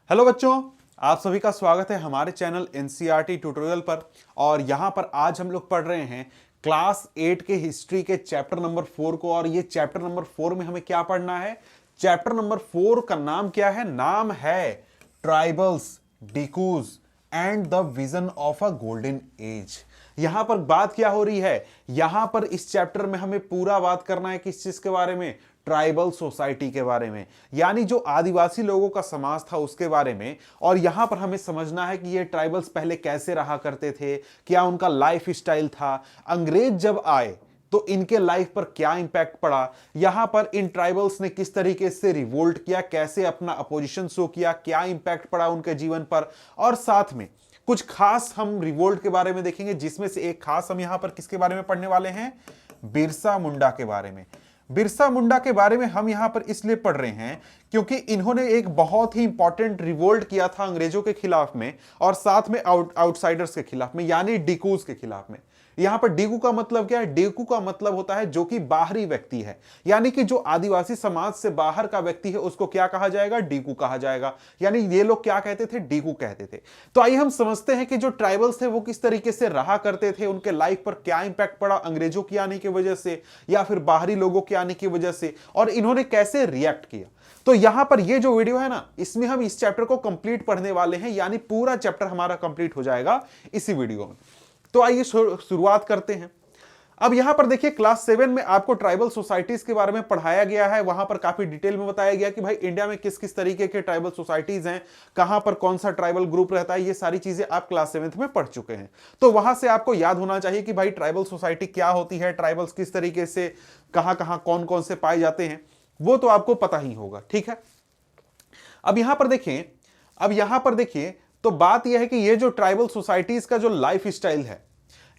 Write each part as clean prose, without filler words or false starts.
Hello बच्चों, आप सभी का स्वागत है हमारे चैनल एनसीईआरटी ट्यूटोरियल पर। और यहां पर आज हम लोग पढ़ रहे हैं क्लास 8 के हिस्ट्री के चैप्टर नंबर 4 को। और ये चैप्टर नंबर 4 में हमें क्या पढ़ना है? चैप्टर नंबर 4 का नाम क्या है? नाम है tribals, Dikus and the vision of a golden age. यहां पर बात क्या हो रही है? यहां पर इस चैप्टर में हमें पूरा बात करना है किस चीज के बारे में? ट्राइबल सोसाइटी के बारे में, यानी जो आदिवासी लोगों का समाज था उसके बारे में। और यहां पर हमें समझना है कि ये ट्राइबल्स पहले कैसे रहा करते थे, क्या उनका लाइफ स्टाइल था, अंग्रेज जब आए तो इनके लाइफ पर क्या इंपैक्ट पड़ा, यहां पर इन ट्राइबल्स ने किस तरीके से रिवोल्ट किया, कैसे अपना अपोजिशन शो किया, क्या इंपैक्ट पड़ा उनके जीवन पर। और साथ में कुछ खास हम रिवोल्ट के बारे में देखेंगे, जिसमें से एक खास हम यहां पर किसके बारे में पढ़ने वाले हैं? बिरसा मुंडा के बारे में। बिरसा मुंडा के बारे में हम यहां पर इसलिए पढ़ रहे हैं क्योंकि इन्होंने एक बहुत ही इंपॉर्टेंट रिवोल्ट किया था अंग्रेजों के खिलाफ में, और साथ में आउटसाइडर्स के खिलाफ में, यानी डिकूज के खिलाफ में। यहां पर डिकू का मतलब क्या है? डिकू का मतलब होता है जो कि बाहरी व्यक्ति है, यानी कि जो आदिवासी समाज से बाहर का व्यक्ति है उसको क्या कहा जाएगा? डिकू कहा जाएगा। यानी ये लोग क्या कहते थे? डिकू कहते थे। तो आइए हम समझते हैं कि जो ट्राइबल्स थे वो किस तरीके से रहा करते थे, उनके लाइफ पर क्या इंपैक्ट पड़ा अंग्रेजों की आने की वजह से या फिर बाहरी लोगों के आने की वजह से, और इन्होंने कैसे रिएक्ट किया। तो यहां पर ये जो वीडियो है ना, इसमें हम इस चैप्टर को कंप्लीट पढ़ने वाले हैं, यानी पूरा चैप्टर हमारा कंप्लीट हो जाएगा इसी वीडियो में। तो आइए शुरुआत करते हैं। अब यहां पर देखिए, क्लास 7 में आपको ट्राइबल सोसाइटीज के बारे में पढ़ाया गया है। वहां पर काफी डिटेल में बताया गया कि भाई इंडिया में किस किस तरीके के ट्राइबल सोसाइटीज हैं, कहां पर कौन सा ट्राइबल ग्रुप रहता है, ये सारी चीजें आप क्लास 7 में पढ़ चुके हैं। तो वहां से आपको याद होना चाहिए कि भाई ट्राइबल सोसाइटी क्या होती है, ट्राइबल्स किस तरीके से कहां कहां कौन कौन से पाए जाते हैं, वो तो आपको पता ही होगा। ठीक है, अब यहां पर देखिए तो बात यह है कि ये जो ट्राइबल सोसाइटीज का जो लाइफ स्टाइल है,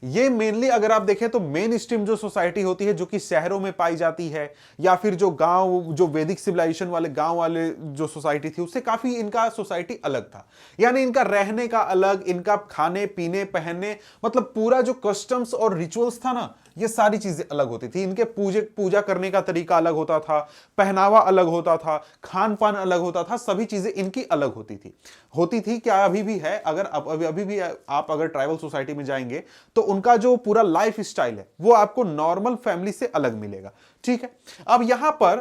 ये मेनली अगर आप देखें तो मेन स्ट्रीम जो सोसाइटी होती है जो कि शहरों में पाई जाती है, या फिर जो गांव, जो वैदिक सिविलाइजेशन वाले गांव वाले जो सोसाइटी थी उससे काफी इनका सोसाइटी अलग था। यानी इनका रहने का अलग, इनका खाने पीने पहनने, मतलब पूरा जो कस्टम्स और रिचुअल्स था ना, ये सारी चीजें अलग होती थी। इनके पूजा करने का तरीका अलग होता था, पहनावा अलग होता था, खान पान अलग होता था, सभी चीजें इनकी अलग होती थी। क्या अभी भी है? अगर अभी भी आप अगर ट्राइबल सोसाइटी में जाएंगे तो उनका जो पूरा लाइफ स्टाइल है वो आपको नॉर्मल फैमिली से अलग मिलेगा। ठीक है, अब यहां पर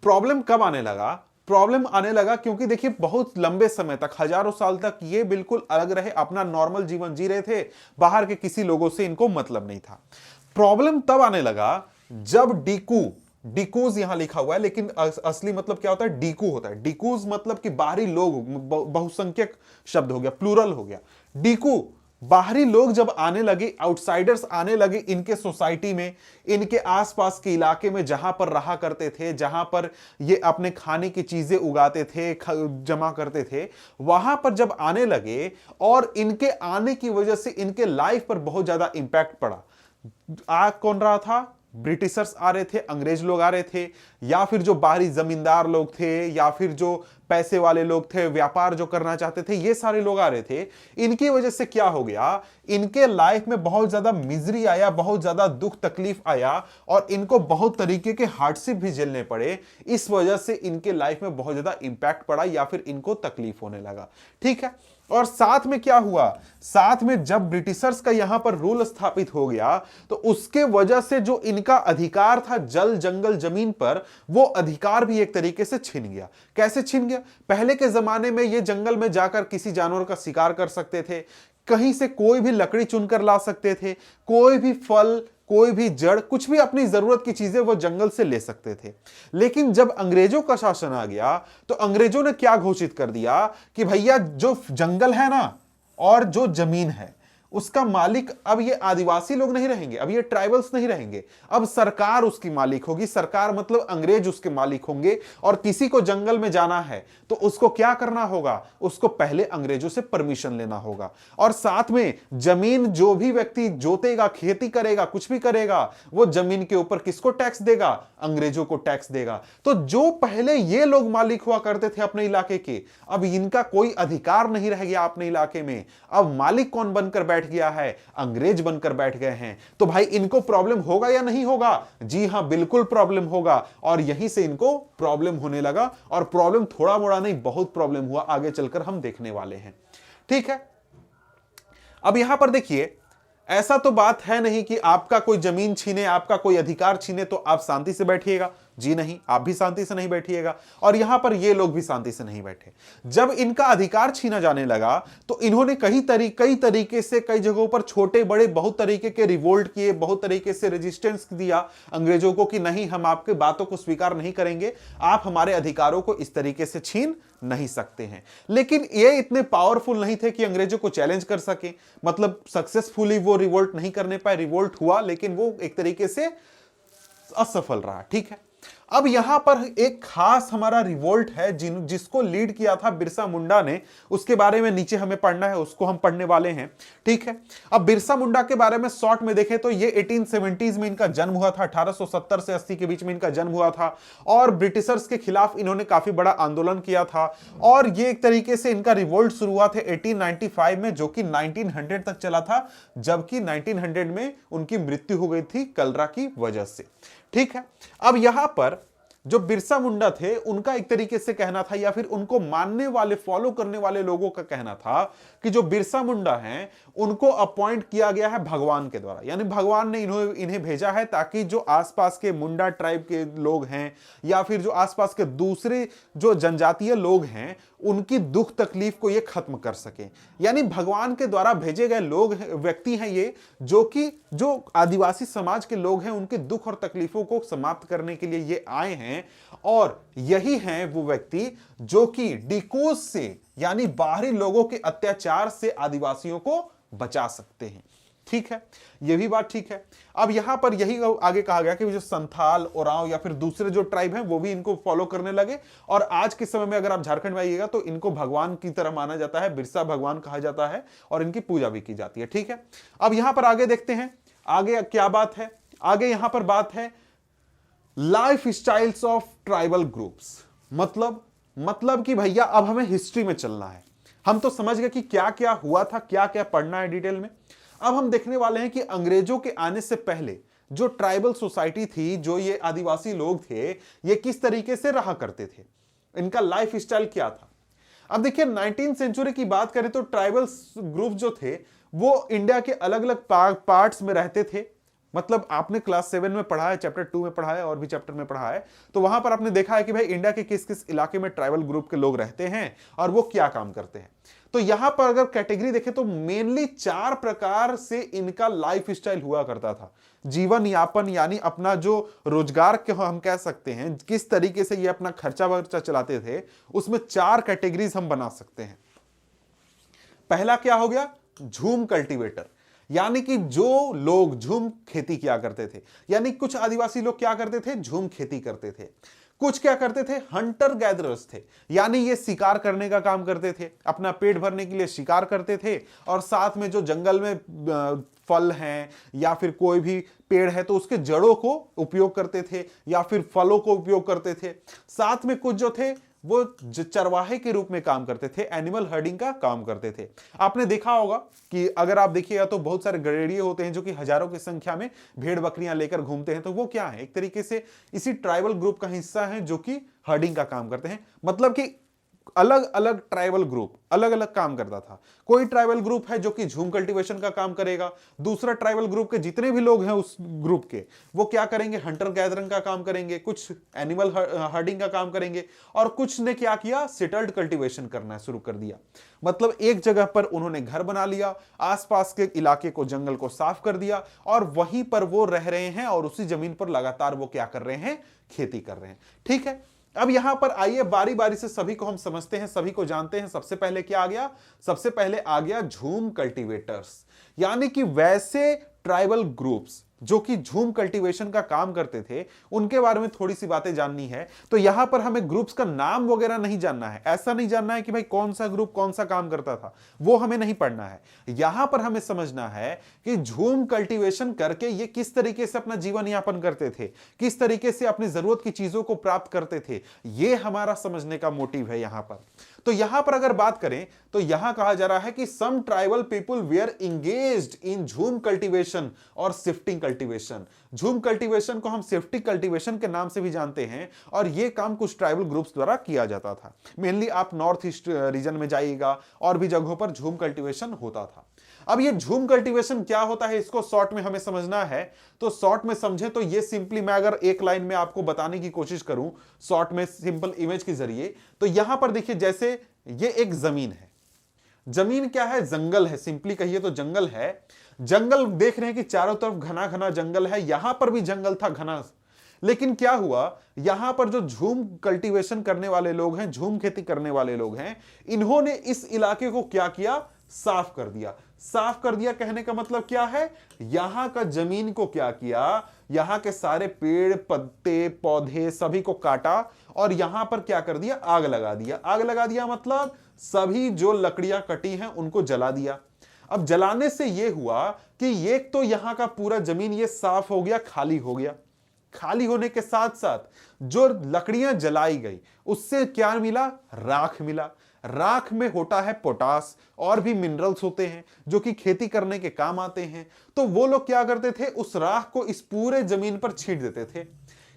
प्रॉब्लम कब आने लगा? प्रॉब्लम आने लगा क्योंकि देखिए बहुत लंबे समय तक, हजारों साल तक ये बिल्कुल अलग रहे, अपना नॉर्मल जीवन जी रहे थे, बाहर के किसी लोगों से इनको मतलब नहीं था। प्रॉब्लम तब आने लगा जब डिकूज यहां लिखा हुआ है, लेकिन असली मतलब क्या होता है? डीकू होता है। डिकूज मतलब कि बाहरी लोग, बहुसंख्यक शब्द हो गया, प्लूरल हो गया। डीकू, बाहरी लोग जब आने लगे, आउटसाइडर्स आने लगे इनके सोसाइटी में, इनके आसपास के इलाके में जहां पर रहा करते थे, जहां पर ये अपने खाने की चीजें उगाते थे, जमा करते थे, वहां पर जब आने लगे और इनके आने की वजह से इनके लाइफ पर बहुत ज्यादा इंपैक्ट पड़ा। आ कौन रहा था? ब्रिटिशर्स आ रहे थे, अंग्रेज लोग आ रहे थे, या फिर जो बाहरी जमींदार लोग थे, या फिर जो पैसे वाले लोग थे, व्यापार जो करना चाहते थे, ये सारे लोग आ रहे थे। इनकी वजह से क्या हो गया? इनके लाइफ में बहुत ज्यादा मिजरी आया, बहुत ज्यादा दुख तकलीफ आया, और इनको बहुत तरीके के हार्डशिप भी झेलने पड़े। इस वजह से इनके लाइफ में बहुत ज्यादा इंपैक्ट पड़ा, या फिर इनको तकलीफ होने लगा। ठीक है, और साथ में क्या हुआ? साथ में जब ब्रिटिशर्स का यहां पर रूल स्थापित हो गया तो उसके वजह से जो इनका अधिकार था जल जंगल जमीन पर, वो अधिकार भी एक तरीके से छिन गया। कैसे छिन गया? पहले के जमाने में ये जंगल में जाकर किसी जानवर का शिकार कर सकते थे, कहीं से कोई भी लकड़ी चुनकर ला सकते थे, कोई भी फल, कोई भी जड़, कुछ भी अपनी जरूरत की चीजें वो जंगल से ले सकते थे। लेकिन जब अंग्रेजों का शासन आ गया तो अंग्रेजों ने क्या घोषित कर दिया कि भैया जो जंगल है ना और जो जमीन है उसका मालिक अब ये आदिवासी लोग नहीं रहेंगे, अब ये ट्राइबल्स नहीं रहेंगे, अब सरकार उसकी मालिक होगी। सरकार मतलब अंग्रेज उसके मालिक होंगे, और किसी को जंगल में जाना है तो उसको क्या करना होगा? उसको पहले अंग्रेजों से परमिशन लेना होगा। और साथ में जमीन जो भी व्यक्ति जोतेगा, खेती करेगा, कुछ भी करेगा, वो जमीन के ऊपर किसको टैक्स देगा? अंग्रेजों को टैक्स देगा। तो जो पहले ये लोग मालिक हुआ करते थे अपने इलाके के, अब इनका कोई अधिकार नहीं रह गया अपने इलाके में। अब मालिक कौन बनकर बैठ बैठ गया है, अंग्रेज बनकर बैठ गए हैं, तो भाई इनको प्रॉब्लम होगा या नहीं होगा? जी हां, बिल्कुल प्रॉब्लम होगा। और यहीं से इनको प्रॉब्लम होने लगा, और प्रॉब्लम थोड़ा मोड़ा नहीं, बहुत प्रॉब्लम हुआ, आगे चलकर हम देखने वाले हैं। ठीक है, अब यहां पर देखिए, ऐसा तो बात है नहीं कि आपका कोई जमीन छीने, आपका कोई अधिकार छीने तो आप शांति से बैठिएगा। जी नहीं, आप भी शांति से नहीं बैठिएगा, और यहां पर ये लोग भी शांति से नहीं बैठे। जब इनका अधिकार छीना जाने लगा तो इन्होंने कई तरीके से, कई जगहों पर छोटे बड़े बहुत तरीके के रिवोल्ट किए, बहुत तरीके से रेजिस्टेंस दिया अंग्रेजों को कि नहीं, हम आपकी बातों को स्वीकार नहीं करेंगे, आप हमारे अधिकारों को इस तरीके से छीन नहीं सकते हैं। लेकिन ये इतने पावरफुल नहीं थे कि अंग्रेजों को चैलेंज कर सके, मतलब सक्सेसफुली वो रिवोल्ट नहीं करने पाए। रिवोल्ट हुआ लेकिन वो एक तरीके से असफल रहा। ठीक है, अब यहां पर एक खास हमारा रिवोल्ट है जिसको लीड किया था बिरसा मुंडा ने, उसके बारे में नीचे हमें पढ़ना है, उसको हम पढ़ने वाले हैं। ठीक है, अब बिरसा मुंडा के बारे में शॉर्ट में देखें तो ये 1870s में इनका जन्म हुआ था, 1870 से 80 के बीच में इनका जन्म हुआ था, और ब्रिटिशर्स के खिलाफ इन्होंने काफी बड़ा आंदोलन किया था, और ये एक तरीके से इनका रिवोल्ट शुरू हुआ था 1895 में, जो कि 1900 तक चला था, जबकि 1900 में उनकी मृत्यु हो गई थी कलरा की वजह से। ठीक है, अब यहां पर जो बिरसा मुंडा थे उनका एक तरीके से कहना था, या फिर उनको मानने वाले, फॉलो करने वाले लोगों का कहना था कि जो बिरसा मुंडा हैं उनको अपॉइंट किया गया है भगवान के द्वारा, यानी भगवान ने इन्हें भेजा है ताकि जो आसपास के मुंडा ट्राइब के लोग हैं या फिर जो आसपास के दूसरे जो जनजातीय लोग हैं उनकी दुख तकलीफ को ये खत्म कर सके। यानी भगवान के द्वारा भेजे गए लोग, व्यक्ति हैं ये, जो आदिवासी समाज के लोग हैं, उनके दुख और तकलीफों को समाप्त करने के लिए ये आए हैं, और यही हैं वो व्यक्ति जो कि डिकोज से, यानी बाहरी लोगों के अत्याचार से आदिवासियों को बचा सकते हैं। ठीक है, यह भी बात ठीक है। अब यहां पर यही आगे कहा गया कि जो संथाल, ओरांव या फिर दूसरे जो ट्राइब हैं वो भी इनको फॉलो करने लगे, और आज के समय में अगर आप झारखंड में आइएगा तो इनको भगवान की तरह माना जाता है, बिरसा भगवान कहा जाता है, और इनकी पूजा भी की जाती है। ठीक है, अब यहां पर आगे देखते हैं, आगे क्या बात है। आगे यहां पर बात है life styles of tribal groups. मतलब कि भैया अब हमें हिस्ट्री में चलना है। हम तो समझ गए कि क्या क्या हुआ था, क्या क्या पढ़ना है डिटेल में। अब हम देखने वाले हैं कि अंग्रेजों के आने से पहले जो ट्राइबल सोसाइटी थी, जो ये आदिवासी लोग थे, ये किस तरीके से रहा करते थे, इनका लाइफ स्टाइल क्या था। अब देखिए 19th सेंचुरी की बात करें तो ट्राइबल ग्रुप जो थे वो इंडिया के अलग अलग पार्ट्स में रहते थे। मतलब आपने क्लास 7 में पढ़ा है, चैप्टर 2 में पढ़ा है, और भी चैप्टर में पढ़ा है, तो वहां पर आपने देखा है कि भाई इंडिया के किस किस इलाके में ट्राइबल ग्रुप के लोग रहते हैं और वो क्या काम करते हैं। तो यहां पर अगर कैटेगरी देखें तो मेनली 4 प्रकार से इनका लाइफ स्टाइल हुआ करता था। जीवन यापन, यानी अपना जो रोजगार के हम कह सकते हैं, किस तरीके से ये अपना खर्चा वर्चा चलाते थे, उसमें 4 कैटेगरीज हम बना सकते हैं। पहला क्या हो गया, झूम कल्टीवेटर, यानी कि जो लोग झूम खेती किया करते थे, यानी कुछ आदिवासी लोग क्या करते थे, झूम खेती करते थे। कुछ क्या करते थे, हंटर गैदरर्स थे, यानी ये शिकार करने का काम करते थे, अपना पेट भरने के लिए शिकार करते थे, और साथ में जो जंगल में फल हैं या फिर कोई भी पेड़ है तो उसके जड़ों को उपयोग करते थे, या फिर फलों को उपयोग करते थे। साथ में कुछ जो थे वो चरवाहे के रूप में काम करते थे, एनिमल हर्डिंग का काम करते थे। आपने देखा होगा कि अगर आप देखिएगा तो बहुत सारे गड़ेड़िए होते हैं जो कि हजारों की संख्या में भेड़ बकरियां लेकर घूमते हैं, तो वो क्या है, एक तरीके से इसी ट्राइबल ग्रुप का हिस्सा है जो कि हर्डिंग का काम करते हैं। मतलब कि अलग अलग ट्राइबल ग्रुप अलग अलग काम करता था। कोई ट्राइबल ग्रुप है जो कि झूम कल्टीवेशन का काम करेगा, दूसरा ट्राइबल ग्रुप के जितने भी लोग हैं उस ग्रुप के वो क्या करेंगे, हंटर गैदरिंग का काम करेंगे, कुछ एनिमल हर्डिंग का काम करेंगे, और कुछ ने क्या किया, सेटल्ड कल्टीवेशन करना शुरू कर दिया। मतलब एक जगह पर उन्होंने घर बना लिया, आसपास के इलाके को, जंगल को साफ कर दिया, और वहीं पर वो रह रहे हैं, और उसी जमीन पर लगातार वो क्या कर रहे हैं, खेती कर रहे हैं। ठीक है, अब यहां पर आइए बारी बारी से सभी को हम समझते हैं, सभी को जानते हैं। सबसे पहले क्या आ गया, सबसे पहले आ गया झूम कल्टीवेटर्स, यानी कि वैसे ट्राइबल ग्रुप्स जो कि झूम कल्टीवेशन का काम करते थे, उनके बारे में थोड़ी सी बातें जाननी है। तो यहां पर हमें ग्रुप्स का नाम वगैरह नहीं जानना है, ऐसा नहीं जानना है कि भाई कौन सा ग्रुप कौन सा काम करता था, वो हमें नहीं पढ़ना है। यहां पर हमें समझना है कि झूम कल्टीवेशन करके ये किस तरीके से अपना जीवन यापन करते थे, किस तरीके से अपनी जरूरत की चीजों को प्राप्त करते थे, ये हमारा समझने का मोटिव है यहां पर। तो यहां पर अगर बात करें तो यहां कहा जा रहा है कि सम ट्राइबल पीपुल वेयर इंगेज्ड इन झूम कल्टीवेशन और शिफ्टिंग कल्टीवेशन। झूम कल्टीवेशन को हम शिफ्टिंग कल्टीवेशन के नाम से भी जानते हैं और यह काम कुछ ट्राइबल ग्रुप्स द्वारा किया जाता था। मेनली आप नॉर्थ ईस्ट रीजन में जाइएगा और भी जगहों पर झूम कल्टीवेशन होता था। अब ये झूम कल्टीवेशन क्या होता है इसको शॉर्ट में हमें समझना है। तो शॉर्ट में समझे तो ये सिंपली मैं अगर एक लाइन में आपको बताने की कोशिश करूं शॉर्ट में सिंपल इमेज के जरिए, तो यहां पर देखिए जैसे ये एक जमीन है। जमीन क्या है? जंगल है, सिंपली कहिए तो जंगल है। जंगल देख रहे हैं कि चारों तरफ घना घना जंगल है, यहां पर भी जंगल था घना। लेकिन क्या हुआ, यहां पर जो झूम कल्टीवेशन करने वाले लोग हैं, झूम खेती करने वाले लोग हैं, इन्होंने इस इलाके को क्या किया? साफ कर दिया। साफ कर दिया कहने का मतलब क्या है? यहां का जमीन को क्या किया? यहां के सारे पेड़ पत्ते पौधे सभी को काटा और यहां पर क्या कर दिया? आग लगा दिया। आग लगा दिया मतलब सभी जो लकड़ियां कटी हैं उनको जला दिया। अब जलाने से यह हुआ कि ये तो यहां का पूरा जमीन ये साफ हो गया, खाली हो गया। खाली होने के साथ साथ जो लकड़ियां जलाई गई उससे क्या मिला? राख मिला। राख में होता है पोटास और भी मिनरल्स होते हैं जो कि खेती करने के काम आते हैं। तो वो लोग क्या करते थे? उस राख को इस पूरे जमीन पर छींट देते थे।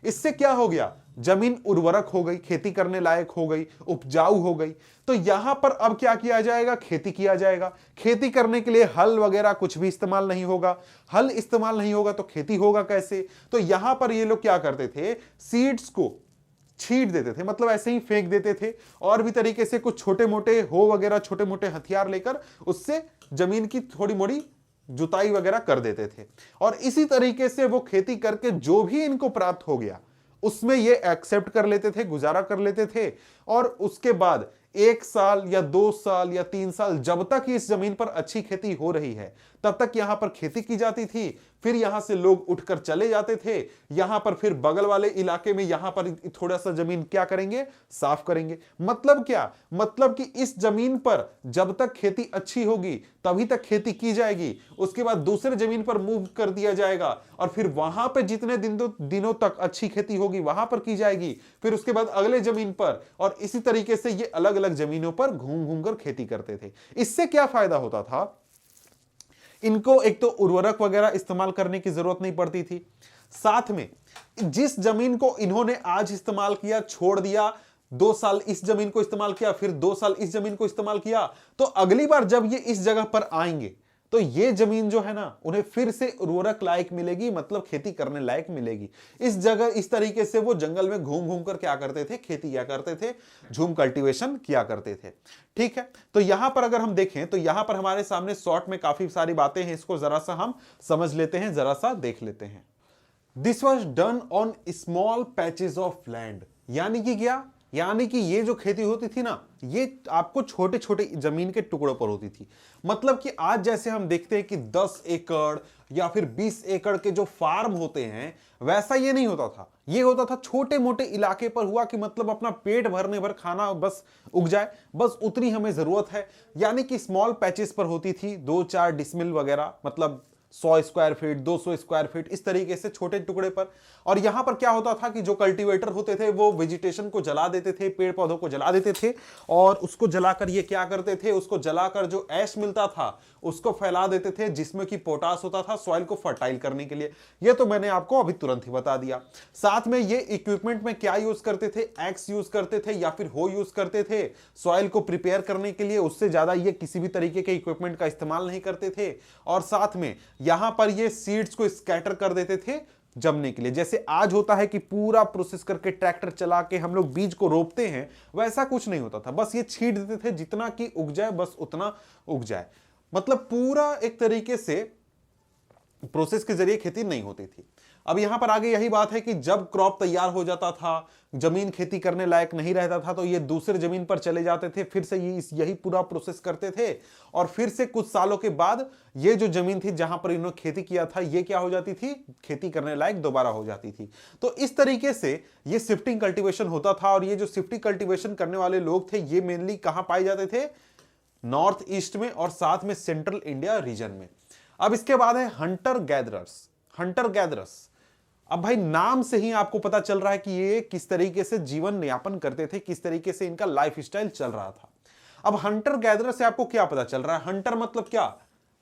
इससे क्या हो गया? जमीन उर्वरक हो गई, खेती करने लायक हो गई, उपजाऊ हो गई। तो यहां पर अब क्या किया जाएगा? खेती किया जाएगा। खेती करने के लिए हल वगैरह कुछ भी इस्तेमाल नहीं होगा। हल इस्तेमाल नहीं होगा तो खेती होगा कैसे? तो यहां पर ये लोग क्या करते थे? सीड्स को छींट देते थे, मतलब ऐसे ही फेंक देते थे और भी तरीके से कुछ छोटे मोटे हो वगैरह छोटे मोटे हथियार लेकर उससे जमीन की थोड़ी मोड़ी जुताई वगैरह कर देते थे। और इसी तरीके से वो खेती करके जो भी इनको प्राप्त हो गया उसमें ये एक्सेप्ट कर लेते थे, गुजारा कर लेते थे। और उसके बाद 1 साल या 2 साल या 3 साल जब तक इस जमीन पर अच्छी खेती हो रही है तब तक यहां पर खेती की जाती थी। फिर यहां से लोग उठकर चले जाते थे, यहां पर फिर बगल वाले इलाके में यहां पर थोड़ा सा जमीन क्या करेंगे? साफ करेंगे। मतलब क्या? मतलब कि इस जमीन पर जब तक खेती अच्छी होगी तभी तक खेती की जाएगी, उसके बाद दूसरे जमीन पर मूव कर दिया जाएगा और फिर वहां पर जितने दिनों तक अच्छी खेती होगी वहां पर की जाएगी, फिर उसके बाद अगले जमीन पर, और इसी तरीके से ये अलग अलग जमीनों पर घूम घूम कर खेती करते थे। इससे क्या फायदा होता था? इनको एक तो उर्वरक वगैरह इस्तेमाल करने की जरूरत नहीं पड़ती थी, साथ में जिस जमीन को इन्होंने आज इस्तेमाल किया छोड़ दिया, 2 साल इस जमीन को इस्तेमाल किया, फिर 2 साल इस जमीन को इस्तेमाल किया, तो अगली बार जब ये इस जगह पर आएंगे तो ये जमीन जो है ना उन्हें फिर से उर्वरक लायक मिलेगी, मतलब खेती करने लायक मिलेगी। इस जगह इस तरीके से वो जंगल में घूम घूम कर क्या करते थे? खेती किया करते थे, झूम कल्टीवेशन किया करते थे। ठीक है, तो यहां पर अगर हम देखें तो यहां पर हमारे सामने शॉर्ट में काफी सारी बातें हैं, इसको जरा सा हम समझ लेते हैं, जरा सा देख लेते हैं। This was done on small patches of land, यानी कि क्या? यानी कि ये जो खेती होती थी ना ये आपको छोटे छोटे जमीन के टुकड़ों पर होती थी। मतलब कि आज जैसे हम देखते हैं कि 10 एकड़ या फिर 20 एकड़ के जो फार्म होते हैं वैसा ये नहीं होता था। ये होता था छोटे मोटे इलाके पर हुआ कि मतलब अपना पेट भरने भर खाना बस उग जाए, बस उतनी हमें जरूरत है। यानी कि स्मॉल पैचेस पर होती थी, 2-4 डिसमिल वगैरह, मतलब 100 स्क्वायर फीट 200 स्क्वायर फीट इस तरीके से छोटे टुकड़े पर। और यहां पर क्या होता था कि जो कल्टीवेटर होते थे वो वेजिटेशन को जला देते थे, पेड़ पौधों को जला देते थे और उसको जलाकर ये क्या करते थे? उसको जलाकर जो ऐश मिलता था उसको फैला देते थे, जिसमें कि पोटास होता था सॉइल को फर्टाइल करने के लिए। ये तो मैंने आपको अभी तुरंत ही बता दिया। साथ में ये इक्विपमेंट में क्या यूज करते थे? एक्स यूज करते थे या फिर हो यूज करते थे सॉइल को प्रिपेयर करने के लिए। उससे ज्यादा ये किसी भी तरीके के इक्विपमेंट का इस्तेमाल नहीं करते थे। और साथ में यहां पर ये सीड्स को स्कैटर कर देते थे जमने के लिए। जैसे आज होता है कि पूरा प्रोसेस करके ट्रैक्टर चला के हम लोग बीज को रोपते हैं, वैसा कुछ नहीं होता था। बस ये छींट देते थे, जितना कि उग जाए बस उतना उग जाए। मतलब पूरा एक तरीके से प्रोसेस के जरिए खेती नहीं होती थी। अब यहां पर आगे यही बात है कि जब क्रॉप तैयार हो जाता था, जमीन खेती करने लायक नहीं रहता था, तो ये दूसरे जमीन पर चले जाते थे, फिर से यही पूरा प्रोसेस करते थे। और फिर से कुछ सालों के बाद ये जो जमीन थी जहां पर इन्होंने खेती किया था ये क्या हो जाती थी? खेती करने लायक दोबारा हो जाती थी। तो इस तरीके से ये शिफ्टिंग कल्टीवेशन होता था। और ये जो शिफ्टिंग कल्टीवेशन करने वाले लोग थे ये मेनली कहां पाए जाते थे? नॉर्थ ईस्ट में और साथ में सेंट्रल इंडिया रीजन में। अब इसके बाद है हंटर गैदरर्स। हंटर गैदरर्स, अब भाई नाम से ही आपको पता चल रहा है कि ये किस तरीके से जीवन यापन करते थे, किस तरीके से इनका लाइफ स्टाइल चल रहा था। अब हंटर गैदरर से आपको क्या पता चल रहा है? हंटर मतलब क्या?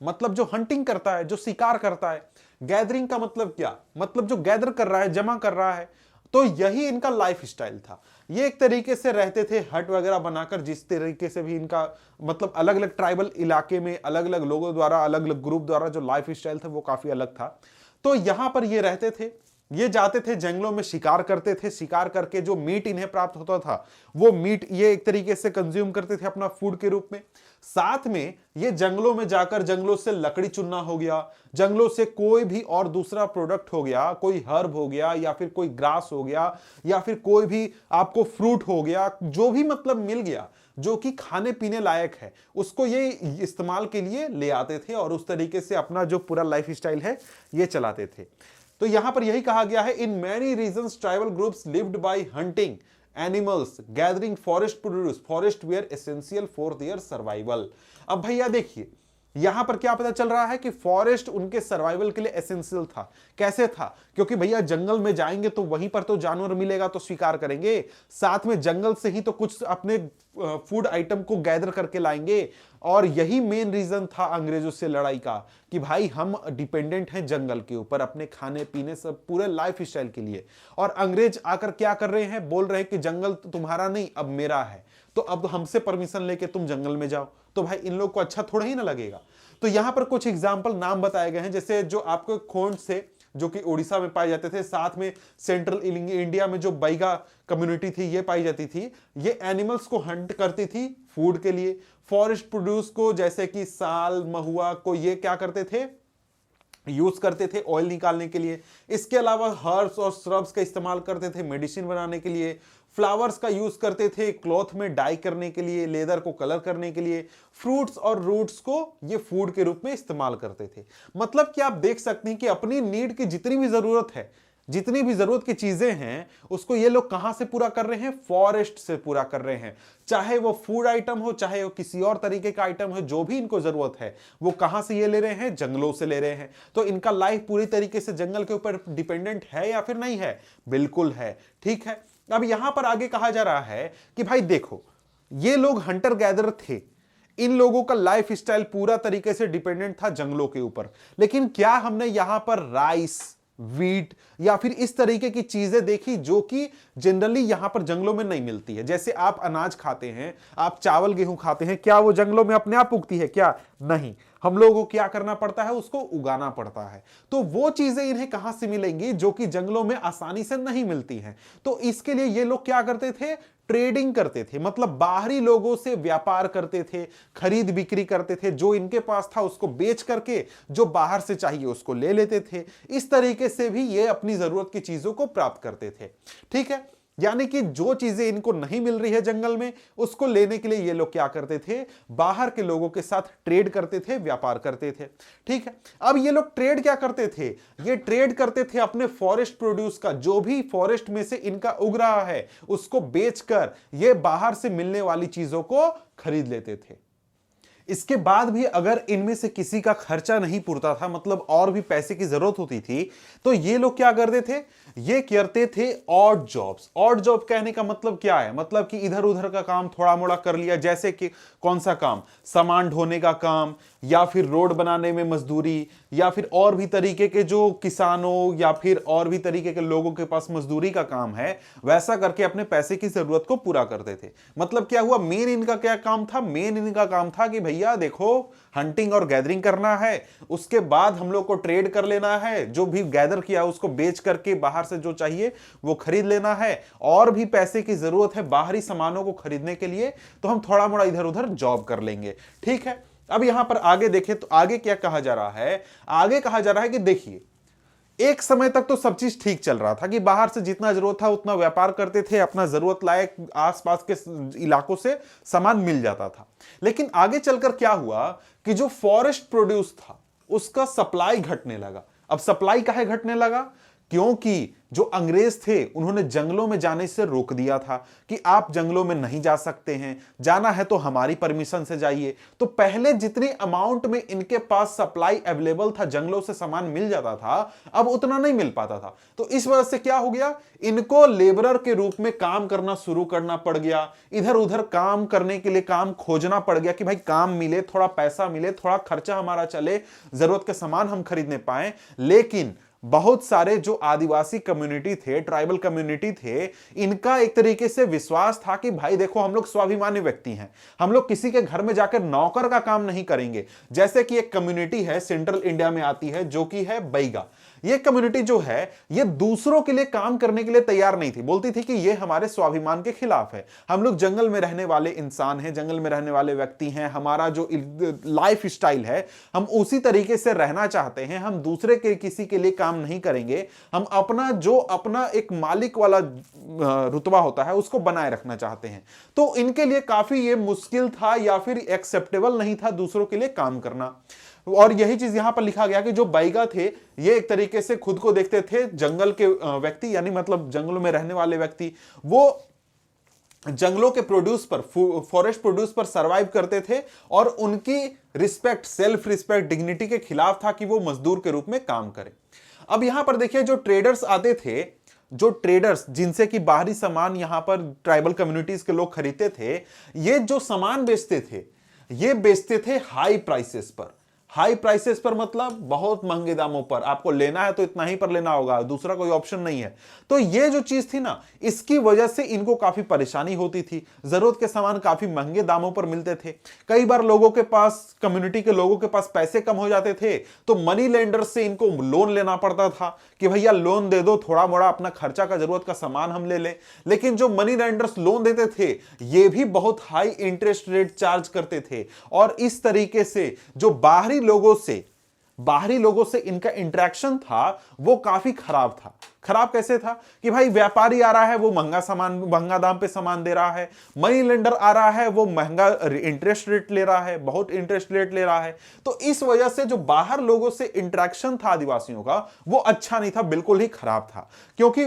मतलब जो हंटिंग करता है, जो शिकार करता है। गैदरिंग का मतलब क्या? मतलब जो गैदर कर रहा है, जमा कर रहा है। तो यही इनका लाइफ स्टाइल था। ये एक तरीके से रहते थे हट वगैरह बनाकर, जिस तरीके से भी इनका मतलब अलग अलग ट्राइबल इलाके में अलग अलग लोगों द्वारा, अलग अलग ग्रुप द्वारा जो लाइफ स्टाइल था वो काफी अलग था। तो यहां पर ये रहते थे, ये जाते थे जंगलों में, शिकार करते थे। शिकार करके जो मीट इन्हें प्राप्त होता था वो मीट ये एक तरीके से कंज्यूम करते थे अपना फूड के रूप में। साथ में ये जंगलों में जाकर जंगलों से लकड़ी चुनना हो गया, जंगलों से कोई भी और दूसरा प्रोडक्ट हो गया, कोई हर्ब हो गया या फिर कोई ग्रास हो गया या फिर कोई भी आपको फ्रूट हो गया, जो भी मतलब मिल गया जो कि खाने पीने लायक है, उसको ये इस्तेमाल के लिए ले आते थे और उस तरीके से अपना जो पूरा लाइफ स्टाइल है ये चलाते थे। तो यहां पर यही कहा गया है, in many regions tribal groups lived by hunting animals, gathering forest produce, forest were essential for their survival. अब भैया देखिए यहां पर क्या पता चल रहा है कि फॉरेस्ट उनके सर्वाइवल के लिए एसेंशियल था। कैसे था? क्योंकि भैया जंगल में जाएंगे तो वहीं पर तो जानवर मिलेगा तो शिकार करेंगे, साथ में जंगल से ही तो कुछ अपने फूड आइटम को गैदर करके लाएंगे। और यही मेन रीजन था अंग्रेजों से लड़ाई का कि भाई हम डिपेंडेंट हैं जंगल के ऊपर अपने खाने पीने सब पूरे लाइफ स्टाइल के लिए। और अंग्रेज आकर क्या कर रहे हैं? बोल रहे हैं कि जंगल तो तुम्हारा नहीं अब मेरा है, तो अब हमसे परमिशन लेके तुम जंगल में जाओ। तो भाई इन लोग को अच्छा थोड़ा ही ना लगेगा। तो यहां पर कुछ एग्जाम्पल नाम बताए गए हैं, जैसे जो आपको खोंड से जो कि उड़ीसा में पाए जाते थे, साथ में सेंट्रल इंडिया में जो बैगा कम्युनिटी थी ये पाई जाती थी। ये एनिमल्स को हंट करती थी फूड के लिए। फॉरेस्ट प्रोड्यूस को जैसे कि साल, महुआ को ये क्या करते थे? यूज करते थे ऑयल निकालने के लिए। इसके अलावा हर्ब्स और श्रब्स का इस्तेमाल करते थे मेडिसिन बनाने के लिए। फ्लावर्स का यूज करते थे क्लॉथ में डाई करने के लिए, लेदर को कलर करने के लिए। फ्रूट्स और रूट्स को ये फूड के रूप में इस्तेमाल करते थे। मतलब कि आप देख सकते हैं कि अपनी नीड की जितनी भी जरूरत है, जितनी भी जरूरत की चीजें हैं, उसको ये लोग कहां से पूरा कर रहे हैं? फॉरेस्ट से पूरा कर रहे हैं। चाहे वो फूड आइटम हो, चाहे वो किसी और तरीके का आइटम हो, जो भी इनको जरूरत है वो कहां से ये ले रहे हैं? जंगलों से ले रहे हैं। तो इनका लाइफ पूरी तरीके से जंगल के ऊपर डिपेंडेंट है या फिर नहीं है? बिल्कुल है। ठीक है, अब यहां पर आगे कहा जा रहा है कि भाई देखो ये लोग हंटर गैदर थे, इन लोगों का लाइफ स्टाइल पूरा तरीके से डिपेंडेंट था जंगलों के ऊपर। लेकिन क्या हमने यहां पर राइस, वीट या फिर इस तरीके की चीजें देखी जो कि जनरली यहां पर जंगलों में नहीं मिलती है? जैसे आप अनाज खाते हैं, आप चावल गेहूं खाते हैं, क्या वो जंगलों में अपने आप उगती है? क्या नहीं, हम लोगों को क्या करना पड़ता है? उसको उगाना पड़ता है। तो वो चीजें इन्हें कहां से मिलेंगी जो कि जंगलों में आसानी से नहीं मिलती हैं? तो इसके लिए ये लोग क्या करते थे? ट्रेडिंग करते थे, मतलब बाहरी लोगों से व्यापार करते थे, खरीद बिक्री करते थे। जो इनके पास था उसको बेच करके जो बाहर से चाहिए उसको ले लेते थे। इस तरीके से भी ये अपनी जरूरत की चीजों को प्राप्त करते थे। ठीक है, यानी कि जो चीजें इनको नहीं मिल रही है जंगल में, उसको लेने के लिए ये लोग क्या करते थे? बाहर के लोगों के साथ ट्रेड करते थे, व्यापार करते थे। ठीक है, अब ये लोग ट्रेड क्या करते थे? ये ट्रेड करते थे अपने फॉरेस्ट प्रोड्यूस का, जो भी फॉरेस्ट में से इनका उग रहा है उसको बेचकर ये बाहर से मिलने वाली चीजों को खरीद लेते थे। इसके बाद भी अगर इनमें से किसी का खर्चा नहीं पुरता था, मतलब और भी पैसे की जरूरत होती थी, तो ये लोग क्या करते थे? ये करते थे ऑड जॉब्स। ऑड जॉब कहने का मतलब क्या है? मतलब कि इधर उधर का काम थोड़ा मोड़ा कर लिया। जैसे कि कौन सा काम? सामान ढोने का काम, या फिर रोड बनाने में मजदूरी, या फिर और भी तरीके के जो किसानों या फिर और भी तरीके के लोगों के पास मजदूरी का काम है, वैसा करके अपने पैसे की जरूरत को पूरा करते थे। मतलब क्या हुआ? मेन इनका क्या काम था? मेन इनका काम था कि भैया देखो हंटिंग और गैदरिंग करना है, उसके बाद हम लोग को ट्रेड कर लेना है, जो भी गैदर किया उसको बेच करके बाहर से जो चाहिए वो खरीद लेना है, और भी पैसे की जरूरत है बाहरी सामानों को खरीदने के लिए, तो हम थोड़ा मोड़ा इधर उधर जॉब कर लेंगे। ठीक है, अब यहां पर आगे देखें तो आगे क्या कहा जा रहा है? आगे कहा जा रहा है कि देखिए एक समय तक तो सब चीज ठीक चल रहा था कि बाहर से जितना जरूरत था उतना व्यापार करते थे, अपना जरूरत लायक आसपास के इलाकों से सामान मिल जाता था। लेकिन आगे चलकर क्या हुआ कि जो फॉरेस्ट प्रोड्यूस था उसका सप्लाई घटने लगा। अब सप्लाई काहे घटने लगा? क्योंकि जो अंग्रेज थे उन्होंने जंगलों में जाने से रोक दिया था कि आप जंगलों में नहीं जा सकते हैं, जाना है तो हमारी परमिशन से जाइए। तो पहले जितनी अमाउंट में इनके पास सप्लाई अवेलेबल था, जंगलों से सामान मिल जाता था, अब उतना नहीं मिल पाता था। तो इस वजह से क्या हो गया, इनको लेबरर के रूप में काम करना शुरू करना पड़ गया। इधर उधर काम करने के लिए काम खोजना पड़ गया कि भाई काम मिले, थोड़ा पैसा मिले, थोड़ा खर्चा हमारा चले, जरूरत के सामान हम खरीदने पाए। लेकिन बहुत सारे जो आदिवासी कम्युनिटी थे, ट्राइबल कम्युनिटी थे, इनका एक तरीके से विश्वास था कि भाई देखो हम लोग स्वाभिमानी व्यक्ति हैं, हम लोग किसी के घर में जाकर नौकर का काम नहीं करेंगे। जैसे कि एक कम्युनिटी है सेंट्रल इंडिया में आती है जो कि है बैगा। ये कम्युनिटी जो है ये दूसरों के लिए काम करने के लिए तैयार नहीं थी, बोलती थी कि ये हमारे स्वाभिमान के खिलाफ है। हम लोग जंगल में रहने वाले इंसान हैं, जंगल में रहने वाले व्यक्ति हैं, हमारा जो लाइफ स्टाइल है हम उसी तरीके से रहना चाहते हैं, हम दूसरे के किसी के लिए काम नहीं करेंगे, हम अपना एक मालिक वाला रुतबा होता है उसको बनाए रखना चाहते हैं। तो इनके लिए काफी ये मुश्किल था या फिर एक्सेप्टेबल नहीं था दूसरों के लिए काम करना। और यही चीज यहां पर लिखा गया कि जो बैगा थे ये एक तरीके से खुद को देखते थे जंगल के व्यक्ति, यानी मतलब जंगलों में रहने वाले व्यक्ति, वो जंगलों के प्रोड्यूस पर, फॉरेस्ट प्रोड्यूस पर सरवाइव करते थे और उनकी रिस्पेक्ट, सेल्फ रिस्पेक्ट, डिग्निटी के खिलाफ था कि वो मजदूर के रूप में काम करें। अब यहां पर देखिए जो ट्रेडर्स आते थे, जो ट्रेडर्स जिनसे कि बाहरी सामान यहां पर ट्राइबल कम्युनिटीज के लोग खरीदते थे, ये जो सामान बेचते थे ये बेचते थे हाई प्राइसेस पर। हाई प्राइसेस पर मतलब बहुत महंगे दामों पर, आपको लेना है तो इतना ही पर लेना होगा, दूसरा कोई ऑप्शन नहीं है। तो ये जो चीज थी ना, इसकी वजह से इनको काफी परेशानी होती थी। जरूरत के सामान काफी महंगे दामों पर मिलते थे। कई बार लोगों के पास, कम्युनिटी के लोगों के पास पैसे कम हो जाते थे तो मनी लेंडर से इनको लोन लेना पड़ता था कि भैया लोन दे दो, थोड़ा मोड़ा अपना खर्चा का, जरूरत का सामान हम ले लें। लेकिन जो मनी लेंडर्स लोन देते थे ये भी बहुत हाई इंटरेस्ट रेट चार्ज करते थे। और इस तरीके से जो बाहरी लोगों से इनका इंटरेक्शन था वो काफी खराब था। खराब कैसे था कि भाई व्यापारी आ रहा है वो महंगा दाम पे सामान दे रहा है, मनी लेंडर आ रहा है वो महंगा इंटरेस्ट रेट ले रहा है, बहुत इंटरेस्ट रेट ले रहा है। तो इस वजह से जो बाहर लोगों से इंटरेक्शन था आदिवासियों का वो अच्छा नहीं था, बिल्कुल ही खराब था, क्योंकि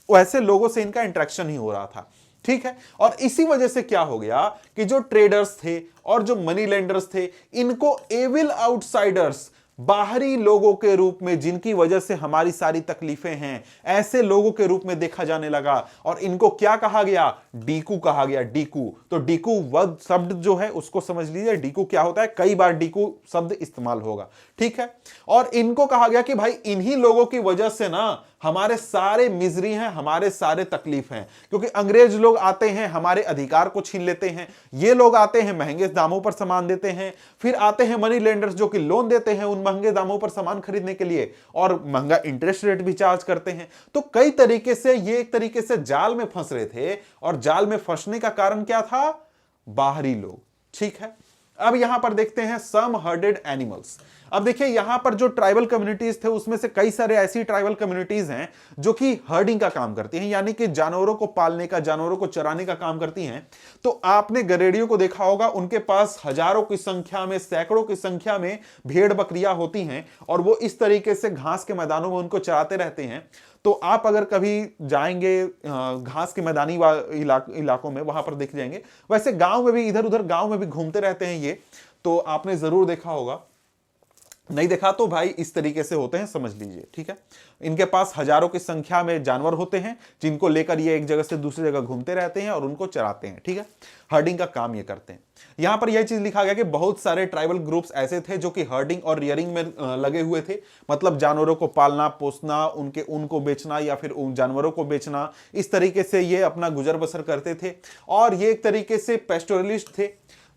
वैसे लोगों से इनका इंटरेक्शन ही हो रहा था। ठीक है। और इसी वजह से क्या हो गया कि जो ट्रेडर्स थे और जो मनी लेंडर्स थे इनको एविल आउटसाइडर्स, बाहरी लोगों के रूप में, जिनकी वजह से हमारी सारी तकलीफें हैं, ऐसे लोगों के रूप में देखा जाने लगा। और इनको क्या कहा गया, डीकू कहा गया। डीकू, तो डीकू वर्ड शब्द जो है उसको समझ लीजिए, डीकू क्या होता है, कई बार डीकू शब्द इस्तेमाल होगा। ठीक है। और इनको कहा गया कि भाई इन्हीं लोगों की वजह से ना हमारे सारे मिजरी हैं, हमारे सारे तकलीफ हैं, क्योंकि अंग्रेज लोग आते हैं हमारे अधिकार को छीन लेते हैं, ये लोग आते हैं महंगे दामों पर सामान देते हैं, फिर आते हैं मनी लेंडर्स जो कि लोन देते हैं उन महंगे दामों पर सामान खरीदने के लिए और महंगा इंटरेस्ट रेट भी चार्ज करते हैं। तो कई तरीके से ये एक तरीके से जाल में फंस रहे थे। और जाल में फंसने का कारण क्या था, बाहरी लोग। ठीक है। अब यहां पर देखते हैं सम हर्डेड एनिमल्स। अब देखिए यहां पर जो ट्राइबल कम्युनिटीज थे उसमें से कई सारे ऐसी ट्राइबल कम्युनिटीज हैं जो कि हर्डिंग का काम करती हैं, यानी कि जानवरों को पालने का, जानवरों को चराने का काम करती हैं। तो आपने गरेडियों को देखा होगा, उनके पास हजारों की संख्या में, सैकड़ों की संख्या में भेड़ बकरियां होती हैं और वो इस तरीके से घास के मैदानों में उनको चराते रहते हैं। तो आप अगर कभी जाएंगे घास के मैदानी इलाकों में, वहां पर दिख जाएंगे। वैसे गांव में भी, इधर उधर गांव में भी घूमते रहते हैं ये, तो आपने जरूर देखा होगा, नहीं देखा तो भाई इस तरीके से होते हैं, समझ लीजिए। ठीक है। इनके पास हजारों की संख्या में जानवर होते हैं जिनको लेकर ये एक जगह से दूसरी जगह घूमते रहते हैं और उनको चराते हैं। ठीक है। हर्डिंग का काम ये करते हैं। यहां पर यह चीज लिखा गया कि बहुत सारे ट्राइबल ग्रुप्स ऐसे थे जो कि हर्डिंग और रियरिंग में लगे हुए थे, मतलब जानवरों को पालना पोसना, उनके ऊन को बेचना या फिर उन जानवरों को बेचना, इस तरीके से ये अपना गुजर बसर करते थे। और ये एक तरीके से पेस्टोरलिस्ट थे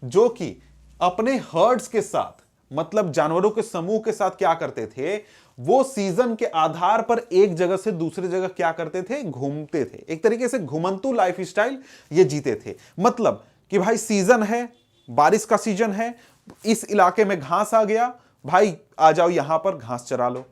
जो कि अपने हर्ड्स के साथ, मतलब जानवरों के समूह के साथ क्या करते थे, वो सीजन के आधार पर एक जगह से दूसरी जगह क्या करते थे, घूमते थे। एक तरीके से घुमंतु लाइफ स्टाइल ये जीते थे। मतलब कि भाई सीजन है, बारिश का सीजन है, इस इलाके में घास आ गया, भाई आ जाओ यहां पर घास चरा लो।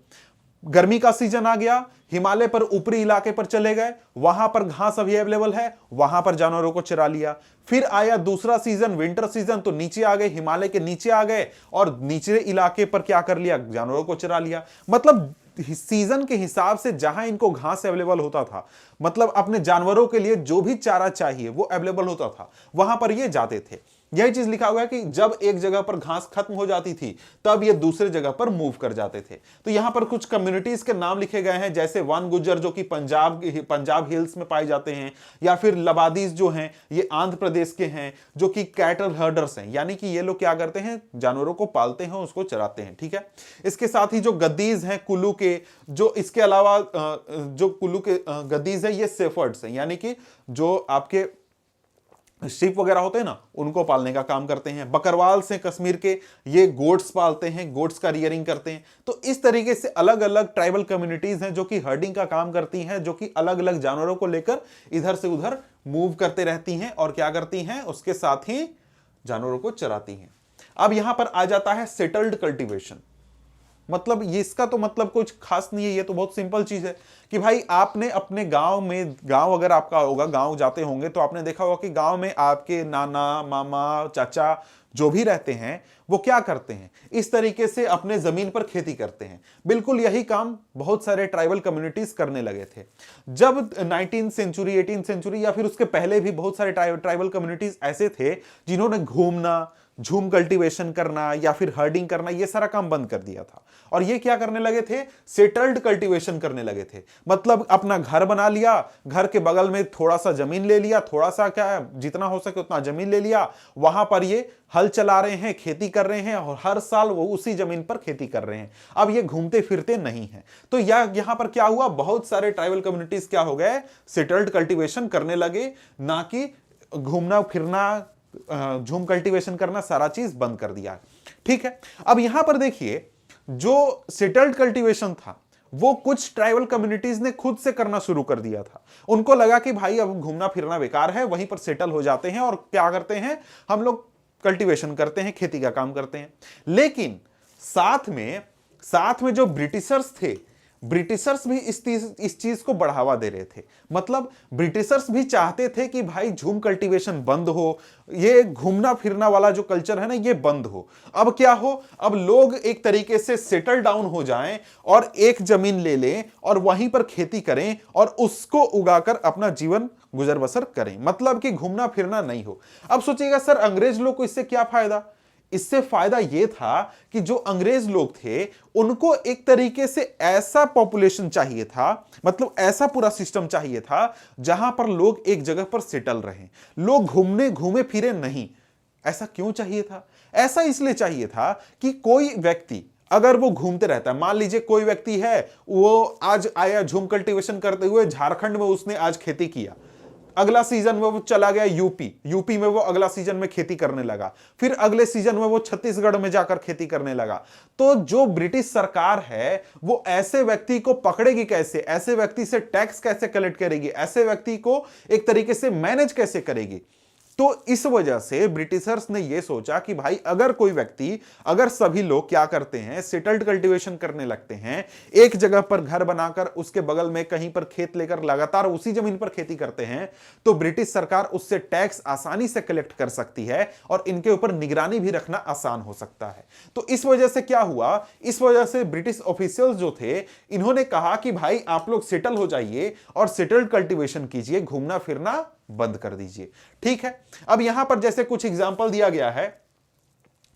गर्मी का सीजन आ गया, हिमालय पर ऊपरी इलाके पर चले गए, वहां पर घास अभी अवेलेबल है, वहां पर जानवरों को चरा लिया। फिर आया दूसरा सीजन, विंटर सीजन, तो नीचे आ गए, हिमालय के नीचे आ गए और निचले इलाके पर क्या कर लिया, जानवरों को चरा लिया। मतलब सीजन के हिसाब से जहां इनको घास अवेलेबल होता था, मतलब अपने जानवरों के लिए जो भी चारा चाहिए वो अवेलेबल होता था, वहां पर ये जाते थे। यही चीज लिखा हुआ है कि जब एक जगह पर घास खत्म हो जाती थी तब ये दूसरे जगह पर मूव कर जाते थे। तो यहां पर कुछ कम्युनिटीज के नाम लिखे गए हैं, जैसे वन गुज्जर जो कि पंजाब हिल्स में पाए जाते हैं, या फिर लबादीज जो हैं ये आंध्र प्रदेश के हैं, जो कि कैटल हर्डर्स हैं, यानी कि ये लोग क्या करते हैं, जानवरों को पालते हैं, उसको चराते हैं। ठीक है, इसके साथ ही जो गद्दीज हैं कुल्लू के, जो इसके अलावा जो कुल्लू के गद्दीज है ये सेफर्ड्स हैं, यानी कि जो आपके शिप वगैरह होते हैं ना उनको पालने का काम करते हैं। बकरवाल से कश्मीर के, ये गोट्स पालते हैं, गोट्स का रियरिंग करते हैं। तो इस तरीके से अलग अलग ट्राइबल कम्युनिटीज हैं जो कि हर्डिंग का काम करती हैं, जो कि अलग अलग जानवरों को लेकर इधर से उधर मूव करते रहती हैं और क्या करती हैं, उसके साथ ही जानवरों को चराती हैं। अब यहां पर आ जाता है सेटल्ड कल्टीवेशन। मतलब ये इसका तो मतलब कुछ खास नहीं है, ये तो बहुत सिंपल चीज है कि भाई आपने अपने गांव में, गांव अगर आपका होगा, गांव जाते होंगे तो आपने देखा होगा कि गांव में आपके नाना, मामा, चाचा जो भी रहते हैं वो क्या करते हैं, इस तरीके से अपने जमीन पर खेती करते हैं। बिल्कुल यही काम बहुत सारे ट्राइबल कम्युनिटीज करने लगे थे। जब 19th सेंचुरी, 18th सेंचुरी या फिर उसके पहले भी बहुत सारे ट्राइबल कम्युनिटीज ऐसे थे जिन्होंने घूमना, झूम कल्टीवेशन करना या फिर हर्डिंग करना, ये सारा काम बंद कर दिया था। और ये क्या करने लगे थे, सेटल्ड कल्टीवेशन करने लगे थे। मतलब अपना घर बना लिया, घर के बगल में थोड़ा सा जमीन ले लिया, थोड़ा सा क्या जितना हो सके उतना जमीन ले लिया, वहां पर ये हल चला रहे हैं, खेती कर रहे हैं और हर साल वो उसी जमीन पर खेती कर रहे हैं। अब ये घूमते फिरते नहीं है। तो यहां पर क्या हुआ, बहुत सारे ट्राइबल कम्युनिटीज क्या हो गए, सेटल्ड कल्टीवेशन करने लगे, ना कि घूमना फिरना, झूम कल्टीवेशन करना, सारा चीज बंद कर दिया। ठीक है, अब यहां पर देखिए जो सेटल्ड कल्टीवेशन था वो कुछ ट्राइबल कम्युनिटीज ने खुद से करना शुरू कर दिया था। उनको लगा कि भाई अब घूमना फिरना बेकार है, वहीं पर सेटल हो जाते हैं और क्या करते हैं, हम लोग कल्टीवेशन करते हैं, खेती का काम करते हैं। लेकिन साथ में जो ब्रिटिशर्स थे, ब्रिटिशर्स भी इस चीज को बढ़ावा दे रहे थे। मतलब ब्रिटिशर्स भी चाहते थे कि भाई झूम कल्टीवेशन बंद हो, ये घूमना फिरना वाला जो कल्चर है ना ये बंद हो। अब क्या हो, अब लोग एक तरीके से सेटल डाउन हो जाएं और एक जमीन ले लें और वहीं पर खेती करें और उसको उगाकर अपना जीवन गुजर बसर करें। मतलब कि घूमना फिरना नहीं हो। अब सोचिएगा सर, अंग्रेज लोग को इससे क्या फायदा? इससे फायदा यह था कि जो अंग्रेज लोग थे उनको एक तरीके से ऐसा पॉपुलेशन चाहिए था, मतलब ऐसा पूरा सिस्टम चाहिए था जहां पर लोग एक जगह पर सेटल रहें, लोग घूमे फिरे नहीं। ऐसा क्यों चाहिए था? ऐसा इसलिए चाहिए था कि कोई व्यक्ति अगर वो घूमते रहता है, मान लीजिए कोई व्यक्ति है वो आज आया झूम कल्टीवेशन करते हुए झारखंड में, उसने आज खेती किया, अगला सीजन में वो चला गया यूपी में वो अगला सीजन में खेती करने लगा, फिर अगले सीजन में वो छत्तीसगढ़ में जाकर खेती करने लगा। तो जो ब्रिटिश सरकार है वो ऐसे व्यक्ति को पकड़ेगी कैसे, ऐसे व्यक्ति से टैक्स कैसे कलेक्ट करेगी, ऐसे व्यक्ति को एक तरीके से मैनेज कैसे करेगी? तो इस वजह से ब्रिटिशर्स ने यह सोचा कि भाई अगर कोई व्यक्ति, अगर सभी लोग क्या करते हैं, सेटल्ड कल्टीवेशन करने लगते हैं, एक जगह पर घर बनाकर उसके बगल में कहीं पर खेत लेकर लगातार उसी जमीन पर खेती करते हैं, तो ब्रिटिश सरकार उससे टैक्स आसानी से कलेक्ट कर सकती है और इनके ऊपर निगरानी भी रखना आसान हो सकता है। तो इस वजह से क्या हुआ, इस वजह से ब्रिटिश ऑफिशियल्स जो थे इन्होंने कहा कि भाई आप लोग सेटल हो जाइए और सेटल्ड कल्टीवेशन कीजिए, घूमना फिरना बंद कर दीजिए। ठीक है, अब यहां पर जैसे कुछ एग्जाम्पल दिया गया है,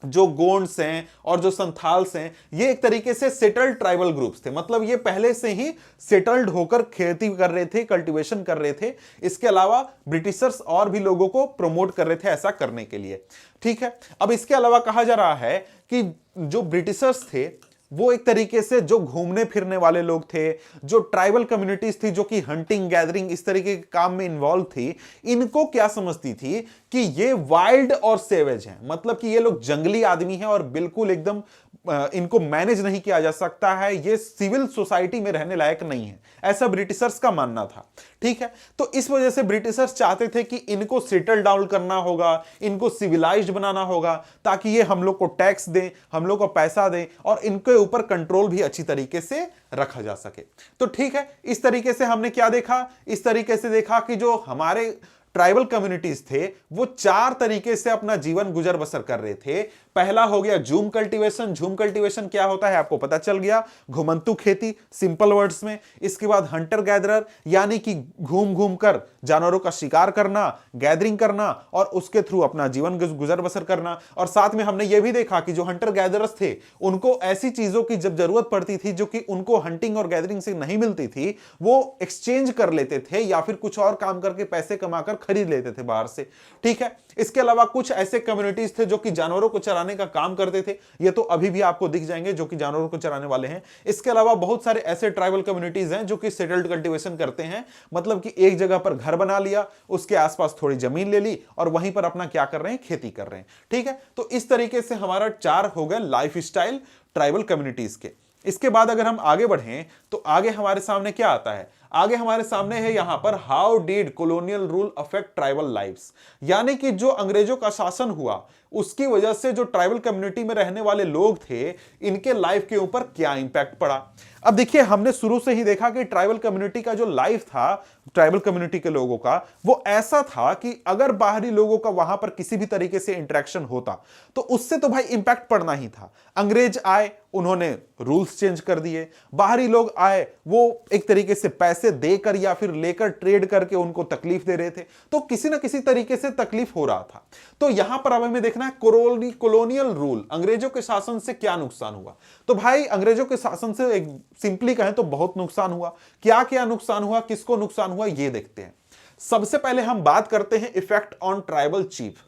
जो गोंड्स हैं और जो संथाल्स हैं, ये एक तरीके से सेटल्ड ट्राइबल ग्रुप्स थे। मतलब ये पहले से ही सेटल्ड होकर खेती कर रहे थे, कल्टीवेशन कर रहे थे। इसके अलावा ब्रिटिशर्स और भी लोगों को प्रमोट कर रहे थे ऐसा करने के लिए। ठीक है, अब इसके अलावा कहा जा रहा है कि जो ब्रिटिशर्स थे वो एक तरीके से जो घूमने फिरने वाले लोग थे, जो ट्राइबल कम्युनिटीज थी जो कि हंटिंग गैदरिंग इस तरीके के काम में इन्वॉल्व थी, इनको क्या समझती थी कि ये वाइल्ड और सेवेज हैं। मतलब कि ये लोग जंगली आदमी हैं और बिल्कुल एकदम इनको मैनेज नहीं किया जा सकता है, ये सिविल सोसाइटी में रहने लायक नहीं है, ऐसा ब्रिटिशर्स का मानना था। ठीक है, तो इस वजह से ब्रिटिशर्स चाहते थे कि इनको सेटल डाउन करना होगा, इनको सिविलाइज्ड बनाना होगा, ताकि ये हम लोग को टैक्स दें, हम लोग को पैसा दें और इनके ऊपर कंट्रोल भी अच्छी तरीके से रखा जा सके। तो ठीक है, इस तरीके से हमने क्या देखा, इस तरीके से देखा कि जो हमारे ट्राइबल कम्युनिटीज थे वो 4 तरीके से अपना जीवन गुजर बसर कर रहे थे। पहला हो गया झूम कल्टीवेशन। झूम कल्टीवेशन क्या होता है आपको पता चल गया, घुमंतु खेती सिंपल वर्ड्स में। इसके बाद हंटर गैदरर, यानी कि घूम घूम कर जानवरों का शिकार करना, गैदरिंग करना और उसके थ्रू अपना जीवन गुजर बसर करना। और साथ में हमने यह भी देखा कि जो हंटर गैदरर्स थे उनको ऐसी चीजों की जब जरूरत पड़ती थी जो कि उनको हंटिंग और गैदरिंग से नहीं मिलती थी, वो एक्सचेंज कर लेते थे या फिर कुछ और काम करके पैसे कमाकर खरीद लेते थे बाहर से। ठीक है, इसके अलावा कुछ ऐसे कम्युनिटीज थे जो कि जानवरों को चराने का काम करते थे, ये तो अभी भी आपको दिख जाएंगे जो कि जानवरों को चराने वाले हैं। इसके अलावा बहुत सारे ऐसे ट्राइबल कम्युनिटीज हैं जो कि सेटल्ड कल्टीवेशन करते हैं, मतलब कि एक जगह पर घर बना लिया, उसके आसपास थोड़ी जमीन ले ली और वहीं पर अपना क्या कर रहे हैं, खेती कर रहे हैं। ठीक है, तो इस तरीके से हमारा 4 हो गए लाइफ स्टाइल ट्राइबल कम्युनिटीज के। इसके बाद अगर हम आगे बढ़ें तो आगे हमारे सामने क्या आता है, आगे हमारे सामने है यहां पर how did colonial rule affect tribal lives, यानी कि जो अंग्रेजों का शासन हुआ उसकी वजह से जो ट्राइबल कम्युनिटी में रहने वाले लोग थे इनके लाइफ के ऊपर क्या इंपैक्ट पड़ा। अब देखिए, हमने शुरू से ही देखा कि ट्राइबल कम्युनिटी का जो लाइफ था, ट्राइबल कम्युनिटी के लोगों का, वो ऐसा था कि अगर बाहरी लोगों का वहां पर किसी भी तरीके से इंटरेक्शन होता तो उससे तो भाई इंपैक्ट पड़ना ही था। अंग्रेज आए, उन्होंने रूल्स चेंज कर दिए, बाहरी लोग आए, वो एक तरीके से पैसे देकर या फिर लेकर ट्रेड करके उनको तकलीफ दे रहे थे, तो किसी ना किसी तरीके से तकलीफ हो रहा था। तो यहां पर अब हमें देखना है कॉलोनियल रूल, अंग्रेजों के शासन से क्या नुकसान हुआ। तो भाई अंग्रेजों के शासन से एक सिंपली कहें तो बहुत नुकसान हुआ। क्या क्या नुकसान हुआ, किसको नुकसान हुआ, ये देखते हैं। सबसे पहले हम बात करते हैं effect on tribal chief.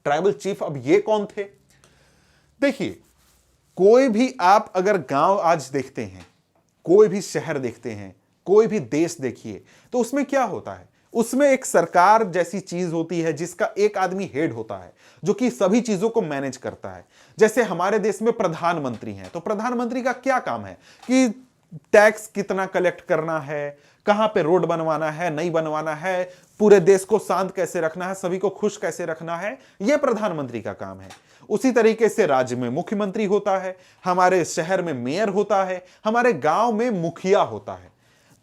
Tribal chief अब ये कौन थे? देखिए, कोई भी आप अगर गांव आज देखते हैं, कोई भी शहर देखते हैं, कोई भी देश देखिए, तो उसमें क्या होता है, उसमें एक सरकार जैसी चीज होती है जिसका एक आदमी हेड होता है जो कि सभी चीजों को मैनेज करता है। जैसे हमारे देश में प्रधानमंत्री हैं, तो प्रधानमंत्री का क्या काम है कि टैक्स कितना कलेक्ट करना है, कहां पे रोड बनवाना है, नहीं बनवाना है, पूरे देश को शांत कैसे रखना है, सभी को खुश कैसे रखना है, यह प्रधानमंत्री का काम है। उसी तरीके से राज्य में मुख्यमंत्री होता है, हमारे शहर में मेयर होता है, हमारे गांव में मुखिया होता है।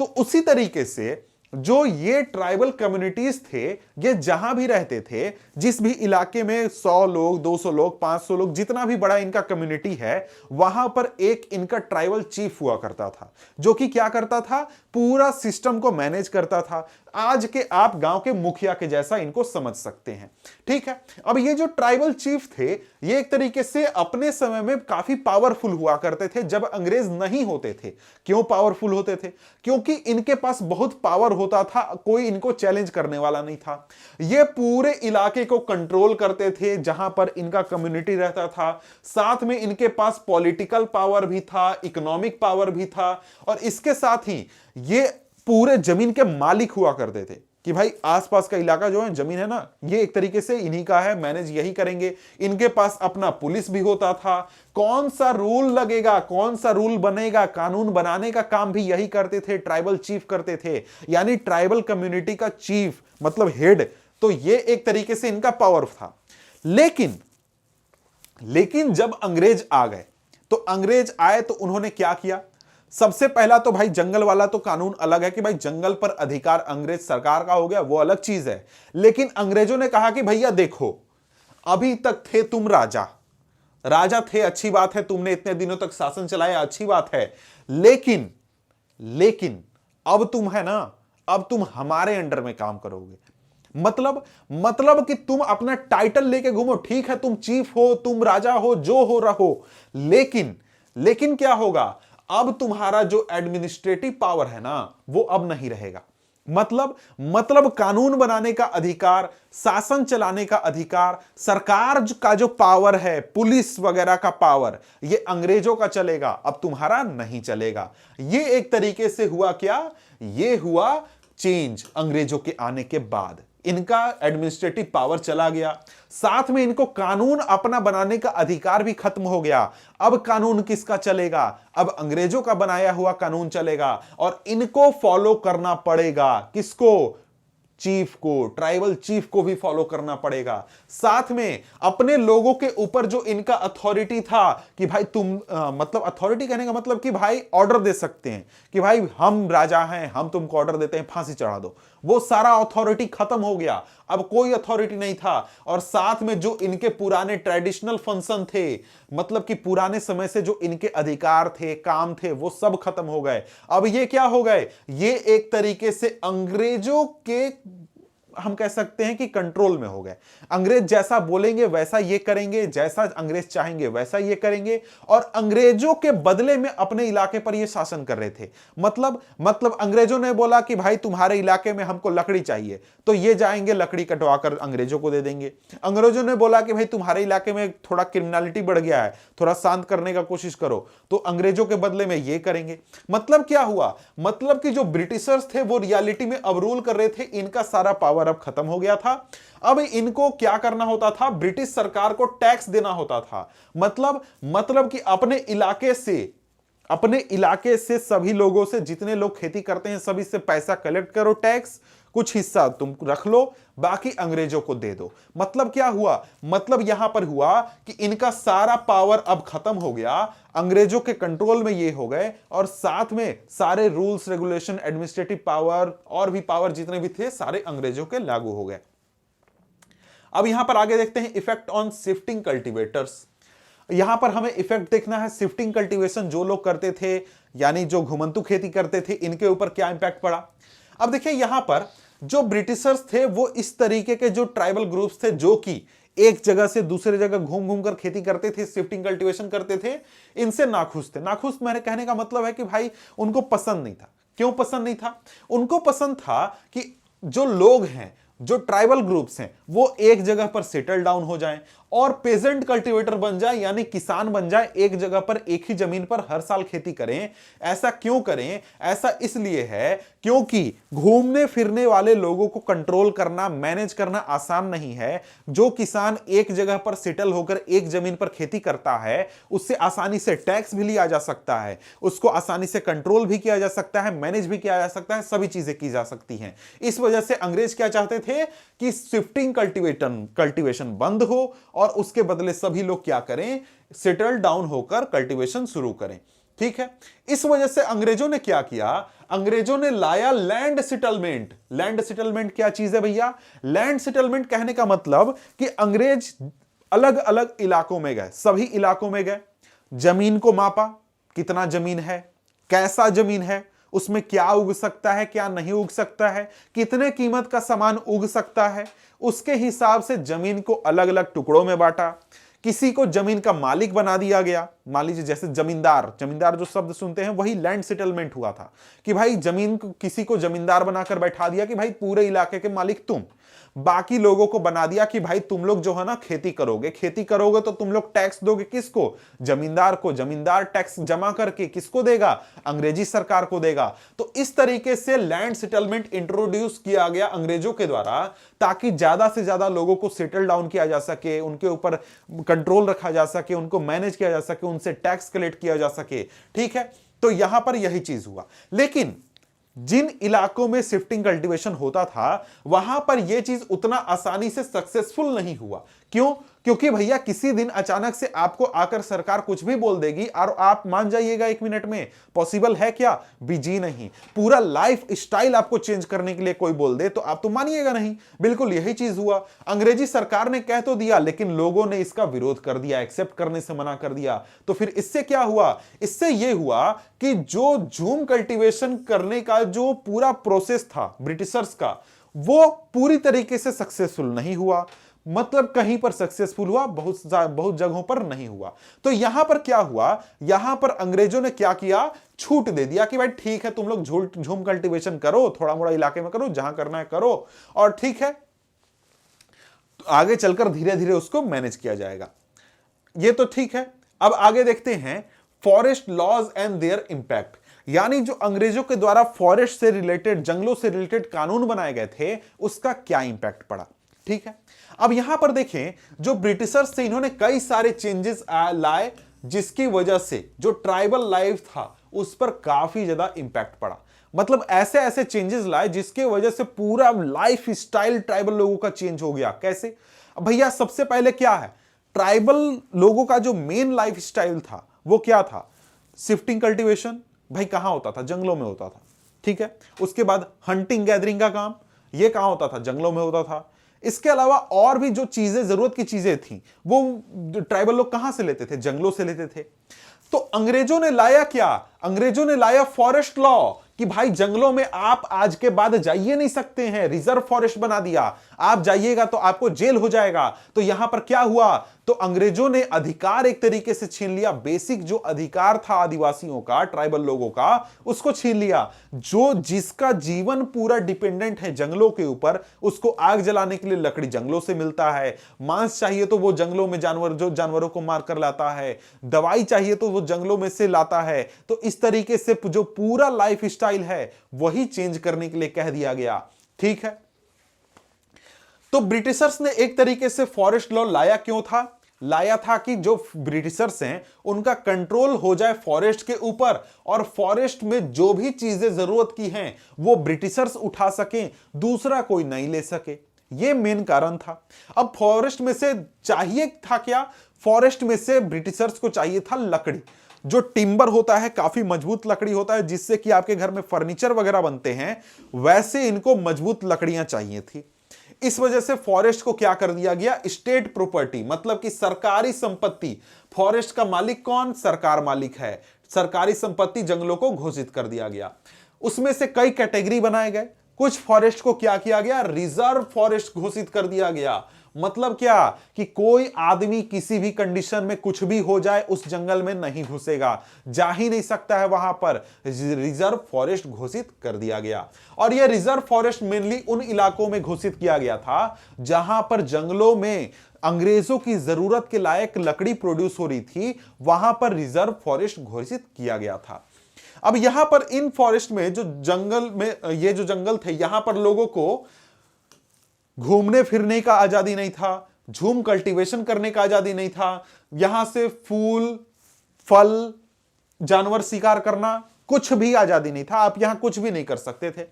तो उसी तरीके से जो ये ट्राइबल कम्युनिटीज थे, ये जहां भी रहते थे, जिस भी इलाके में 100 लोग, 200 लोग, 500 लोग, जितना भी बड़ा इनका कम्युनिटी है, वहां पर एक इनका ट्राइबल चीफ हुआ करता था जो कि क्या करता था, पूरा सिस्टम को मैनेज करता था। आज के आप गांव के मुखिया के जैसा इनको समझ सकते हैं। ठीक है, अब ये जो ट्राइबल चीफ थे ये एक तरीके से अपने समय में काफी पावरफुल हुआ करते थे जब अंग्रेज नहीं होते थे। क्यों पावरफुल होते थे? क्योंकि इनके पास बहुत पावर होता था, कोई इनको चैलेंज करने वाला नहीं था। ये पूरे इलाके को कंट्रोल करते थे जहां पर इनका कम्युनिटी रहता था। साथ में इनके पास पॉलिटिकल पावर भी था, इकोनॉमिक पावर भी था, और इसके साथ ही ये पूरे जमीन के मालिक हुआ करते थे कि भाई आसपास का इलाका जो है जमीन है ना, ये एक तरीके से इन्हीं का है, मैनेज यही करेंगे। इनके पास अपना पुलिस भी होता था, कौन सा रूल लगेगा, कौन सा रूल बनेगा, कानून बनाने का काम भी यही करते थे, ट्राइबल चीफ करते थे। यानी ट्राइबल कम्युनिटी का चीफ मतलब हेड, तो ये एक तरीके से इनका पावर था। लेकिन जब अंग्रेज आ गए, तो अंग्रेज आए तो उन्होंने क्या किया, सबसे पहला तो भाई जंगल वाला तो कानून अलग है कि भाई जंगल पर अधिकार अंग्रेज सरकार का हो गया, वो अलग चीज है। लेकिन अंग्रेजों ने कहा कि भैया देखो, अभी तक थे तुम राजा थे, अच्छी बात है, तुमने इतने दिनों तक शासन चलाया, अच्छी बात है, लेकिन अब तुम है ना, अब तुम हमारे अंडर में काम करोगे। मतलब कि तुम अपना टाइटल लेके घूमो, ठीक है, तुम चीफ हो, तुम राजा हो, जो हो रहो, लेकिन क्या होगा, अब तुम्हारा जो एडमिनिस्ट्रेटिव पावर है ना, वो अब नहीं रहेगा। मतलब कानून बनाने का अधिकार, शासन चलाने का अधिकार, सरकार का जो पावर है, पुलिस वगैरह का पावर, ये अंग्रेजों का चलेगा, अब तुम्हारा नहीं चलेगा। ये एक तरीके से हुआ क्या, ये हुआ चेंज अंग्रेजों के आने के बाद। इनका एडमिनिस्ट्रेटिव पावर चला गया, साथ में इनको कानून अपना बनाने का अधिकार भी खत्म हो गया। अब कानून किसका चलेगा, अब अंग्रेजों का बनाया हुआ कानून चलेगा, और इनको फॉलो करना पड़ेगा, किसको, चीफ को, ट्राइबल चीफ को भी फॉलो करना पड़ेगा। साथ में अपने लोगों के ऊपर जो इनका अथॉरिटी था कि भाई तुम मतलब अथॉरिटी कहने का मतलब कि भाई ऑर्डर दे सकते हैं कि भाई हम राजा हैं, हम तुमको ऑर्डर देते हैं, फांसी चढ़ा दो, वो सारा अथॉरिटी खत्म हो गया, अब कोई अथॉरिटी नहीं था। और साथ में जो इनके पुराने ट्रेडिशनल फंक्शन थे, मतलब कि पुराने समय से जो इनके अधिकार थे, काम थे, वो सब खत्म हो गए। अब ये क्या हो गए, ये एक तरीके से अंग्रेजों के, हम कह सकते हैं कि कंट्रोल में हो गए। अंग्रेज जैसा बोलेंगे वैसा ये करेंगे, जैसा अंग्रेज चाहेंगे वैसा ये करेंगे, और अंग्रेजों के बदले में अपने इलाके पर ये शासन कर रहे थे। मतलब अंग्रेजों ने बोला कि भाई तुम्हारे इलाके में हमको लकड़ी चाहिए, तो ये जाएंगे लकड़ी कटवाकर अंग्रेजों को दे देंगे। अंग्रेजों ने बोला कि भाई तुम्हारे इलाके में थोड़ा क्रिमिनलिटी बढ़ गया है, थोड़ा शांत करने का कोशिश करो, तो अंग्रेजों के बदले में ये करेंगे। मतलब क्या हुआ, मतलब कि जो ब्रिटिशर्स थे वो रियलिटी में अब रूल कर रहे थे, इनका सारा पावर अब खत्म हो गया था। अब इनको क्या करना होता था, ब्रिटिश सरकार को टैक्स देना होता था। मतलब कि अपने इलाके से सभी लोगों से, जितने लोग खेती करते हैं सभी से पैसा कलेक्ट करो, टैक्स, कुछ हिस्सा तुम रख लो, बाकी अंग्रेजों को दे दो। मतलब क्या हुआ, मतलब यहां पर हुआ कि इनका सारा पावर अब खत्म हो गया, अंग्रेजों के कंट्रोल में ये हो गए, और साथ में सारे रूल्स रेगुलेशन, एडमिनिस्ट्रेटिव पावर और भी पावर जितने भी थे सारे अंग्रेजों के लागू हो गए। अब यहां पर आगे देखते हैं इफेक्ट ऑन शिफ्टिंग कल्टीवेटर्स। यहां पर हमें इफेक्ट देखना है, शिफ्टिंग कल्टीवेशन जो लोग करते थे, यानी जो घुमंतू खेती करते थे, इनके ऊपर क्या इंपैक्ट पड़ा। अब देखिए यहां पर जो ब्रिटिशर्स थे वो इस तरीके के जो ट्राइबल ग्रुप्स थे, जो कि एक जगह से दूसरे जगह घूम घूम कर खेती करते थे, शिफ्टिंग कल्टीवेशन करते थे, इनसे नाखुश थे। नाखुश मेरे कहने का मतलब है कि भाई उनको पसंद नहीं था। क्यों पसंद नहीं था, उनको पसंद था कि जो लोग हैं, जो ट्राइबल ग्रुप्स हैं, वो एक जगह पर सेटल डाउन हो जाएं और पेजेंट कल्टीवेटर बन जाए, यानी किसान बन जाए, एक जगह पर एक ही जमीन पर हर साल खेती करें। ऐसा क्यों करें, ऐसा इसलिए है क्योंकि घूमने फिरने वाले लोगों को कंट्रोल करना, मैनेज करना आसान नहीं है। जो किसान एक जगह पर सेटल होकर एक जमीन पर खेती करता है, उससे आसानी से टैक्स भी लिया जा सकता है, उसको आसानी से कंट्रोल भी किया जा सकता है, मैनेज भी किया जा सकता है, सभी चीजें की जा सकती हैं। इस वजह से अंग्रेज क्या चाहते थे कि शिफ्टिंग कल्टीवेशन बंद हो और उसके बदले सभी लोग क्या करें, सेटल डाउन होकर कल्टीवेशन शुरू करें। ठीक है, इस वजह से अंग्रेजों ने क्या किया, अंग्रेजों ने लाया लैंड सेटलमेंट। लैंड सेटलमेंट क्या चीज है भैया, लैंड सेटलमेंट कहने का मतलब कि अंग्रेज अलग अलग इलाकों में गए, सभी इलाकों में गए, जमीन को मापा, कितना जमीन है, कैसा जमीन है, उसमें क्या उग सकता है, क्या नहीं उग सकता है, कितने कीमत का सामान उग सकता है, उसके हिसाब से जमीन को अलग अलग टुकड़ों में बांटा। किसी को जमीन का मालिक बना दिया गया, मान लीजिए जैसे जमींदार, जमींदार जो शब्द सुनते हैं वही लैंड सेटलमेंट हुआ था, कि भाई जमीन को किसी को जमींदार बनाकर बैठा दिया कि भाई पूरे इलाके के मालिक तुम, बाकी लोगों को बना दिया कि भाई तुम लोग जो है ना खेती करोगे तो तुम लोग टैक्स दोगे, किसको, जमींदार को। जमींदार टैक्स जमा करके किसको देगा, अंग्रेजी सरकार को देगा। तो इस तरीके से लैंड सेटलमेंट इंट्रोड्यूस किया गया अंग्रेजों के द्वारा, ताकि ज्यादा से ज्यादा लोगों को सेटल डाउन किया जा सके, उनके ऊपर कंट्रोल रखा जा सके, उनको मैनेज किया जा सके, उनसे टैक्स कलेक्ट किया जा सके। ठीक है, तो यहां पर यही चीज हुआ। लेकिन जिन इलाकों में शिफ्टिंग कल्टीवेशन होता था वहां पर यह चीज उतना आसानी से सक्सेसफुल नहीं हुआ। क्यों, क्योंकि भैया किसी दिन अचानक से आपको आकर सरकार कुछ भी बोल देगी और आप मान जाइएगा 1 मिनट में, पॉसिबल है क्या, बीजी नहीं। पूरा लाइफ स्टाइल आपको चेंज करने के लिए कोई बोल दे तो आप तो मानिएगा नहीं। बिल्कुल यही चीज हुआ, अंग्रेजी सरकार ने कह तो दिया लेकिन लोगों ने इसका विरोध कर दिया, एक्सेप्ट करने से मना कर दिया। तो फिर इससे क्या हुआ, इससे यह हुआ कि जो झूम कल्टीवेशन करने का जो पूरा प्रोसेस था ब्रिटिशर्स का, वो पूरी तरीके से सक्सेसफुल नहीं हुआ। मतलब कहीं पर सक्सेसफुल हुआ, बहुत जगहों पर नहीं हुआ। तो यहां पर क्या हुआ, यहां पर अंग्रेजों ने क्या किया, छूट दे दिया कि भाई ठीक है तुम लोग झूम कल्टीवेशन करो, थोड़ा मोड़ा इलाके में करो, जहां करना है करो, और ठीक है आगे चलकर धीरे धीरे उसको मैनेज किया जाएगा। ये तो ठीक है। अब आगे देखते हैं forest laws and their impact, यानी जो अंग्रेजों के द्वारा फॉरेस्ट से रिलेटेड, जंगलों से रिलेटेड कानून बनाए गए थे, उसका क्या इंपैक्ट पड़ा। ठीक है, अब यहां पर देखें जो ब्रिटिशर्स थे इन्होंने कई सारे चेंजेस लाए, जिसकी वजह से जो ट्राइबल लाइफ था उस पर काफी ज्यादा इंपैक्ट पड़ा। मतलब ऐसे ऐसे चेंजेस लाए जिसके वजह से पूरा लाइफ स्टाइल ट्राइबल लोगों का चेंज हो गया। कैसे, भैया सबसे पहले क्या है, ट्राइबल लोगों का जो मेन लाइफ स्टाइल था वो क्या था, शिफ्टिंग कल्टीवेशन। भाई कहां होता था, जंगलों में होता था। ठीक है, उसके बाद हंटिंग गैदरिंग का काम, ये कहां होता था? जंगलों में होता था। इसके अलावा और भी जो चीजें, जरूरत की चीजें थी, वो ट्राइबल लोग कहां से लेते थे? जंगलों से लेते थे। तो अंग्रेजों ने लाया क्या? अंग्रेजों ने लाया फॉरेस्ट लॉ कि भाई जंगलों में आप आज के बाद जाइए नहीं सकते हैं, रिजर्व फॉरेस्ट बना दिया, आप जाइएगा तो आपको जेल हो जाएगा। तो यहां पर क्या हुआ? तो अंग्रेजों ने अधिकार एक तरीके से छीन लिया, बेसिक जो अधिकार था आदिवासियों का, ट्राइबल लोगों का, उसको छीन लिया। जो जिसका जीवन पूरा डिपेंडेंट है जंगलों के ऊपर, उसको आग जलाने के लिए लकड़ी जंगलों से मिलता है, मांस चाहिए तो वो जंगलों में जानवरों को मार कर लाता है, दवाई चाहिए तो वो जंगलों में से लाता है। तो इस तरीके से जो पूरा लाइफ स्टाइल है वही चेंज करने के लिए कह दिया गया। ठीक है, तो ब्रिटिशर्स ने एक तरीके से फॉरेस्ट लॉ लाया क्यों था? लाया था कि जो ब्रिटिशर्स हैं उनका कंट्रोल हो जाए फॉरेस्ट के ऊपर, और फॉरेस्ट में जो भी चीजें जरूरत की हैं वो ब्रिटिशर्स उठा सकें, दूसरा कोई नहीं ले सके। ये मेन कारण था। अब फॉरेस्ट में से चाहिए था क्या? फॉरेस्ट में से ब्रिटिशर्स को चाहिए था लकड़ी। जो टिम्बर होता है, काफी मजबूत लकड़ी होता है, जिससे कि आपके घर में फर्नीचर वगैरह बनते हैं, वैसे इनको मजबूत लकड़ियां चाहिए थी। इस वजह से फॉरेस्ट को क्या कर दिया गया? स्टेट प्रॉपर्टी, मतलब कि सरकारी संपत्ति। फॉरेस्ट का मालिक कौन? सरकार मालिक है। सरकारी संपत्ति जंगलों को घोषित कर दिया गया। उसमें से कई कैटेगरी बनाए गए। कुछ फॉरेस्ट को क्या किया गया? रिजर्व फॉरेस्ट घोषित कर दिया गया। मतलब क्या? कि कोई आदमी किसी भी कंडीशन में कुछ भी हो जाए उस जंगल में नहीं घुसेगा, जा ही नहीं सकता है वहां पर। रिजर्व फॉरेस्ट घोषित कर दिया गया। और यह रिजर्व फॉरेस्ट मेनली उन इलाकों में घोषित किया गया था जहां पर जंगलों में अंग्रेजों की जरूरत के लायक लकड़ी प्रोड्यूस हो रही थी, वहां पर रिजर्व फॉरेस्ट घोषित किया गया था। अब यहां पर इन फॉरेस्ट में जो जंगल में, ये जो जंगल थे, यहां पर लोगों को घूमने फिरने का आजादी नहीं था, झूम कल्टीवेशन करने का आजादी नहीं था, यहां से फूल फल जानवर शिकार करना, कुछ भी आजादी नहीं था। आप यहां कुछ भी नहीं कर सकते थे।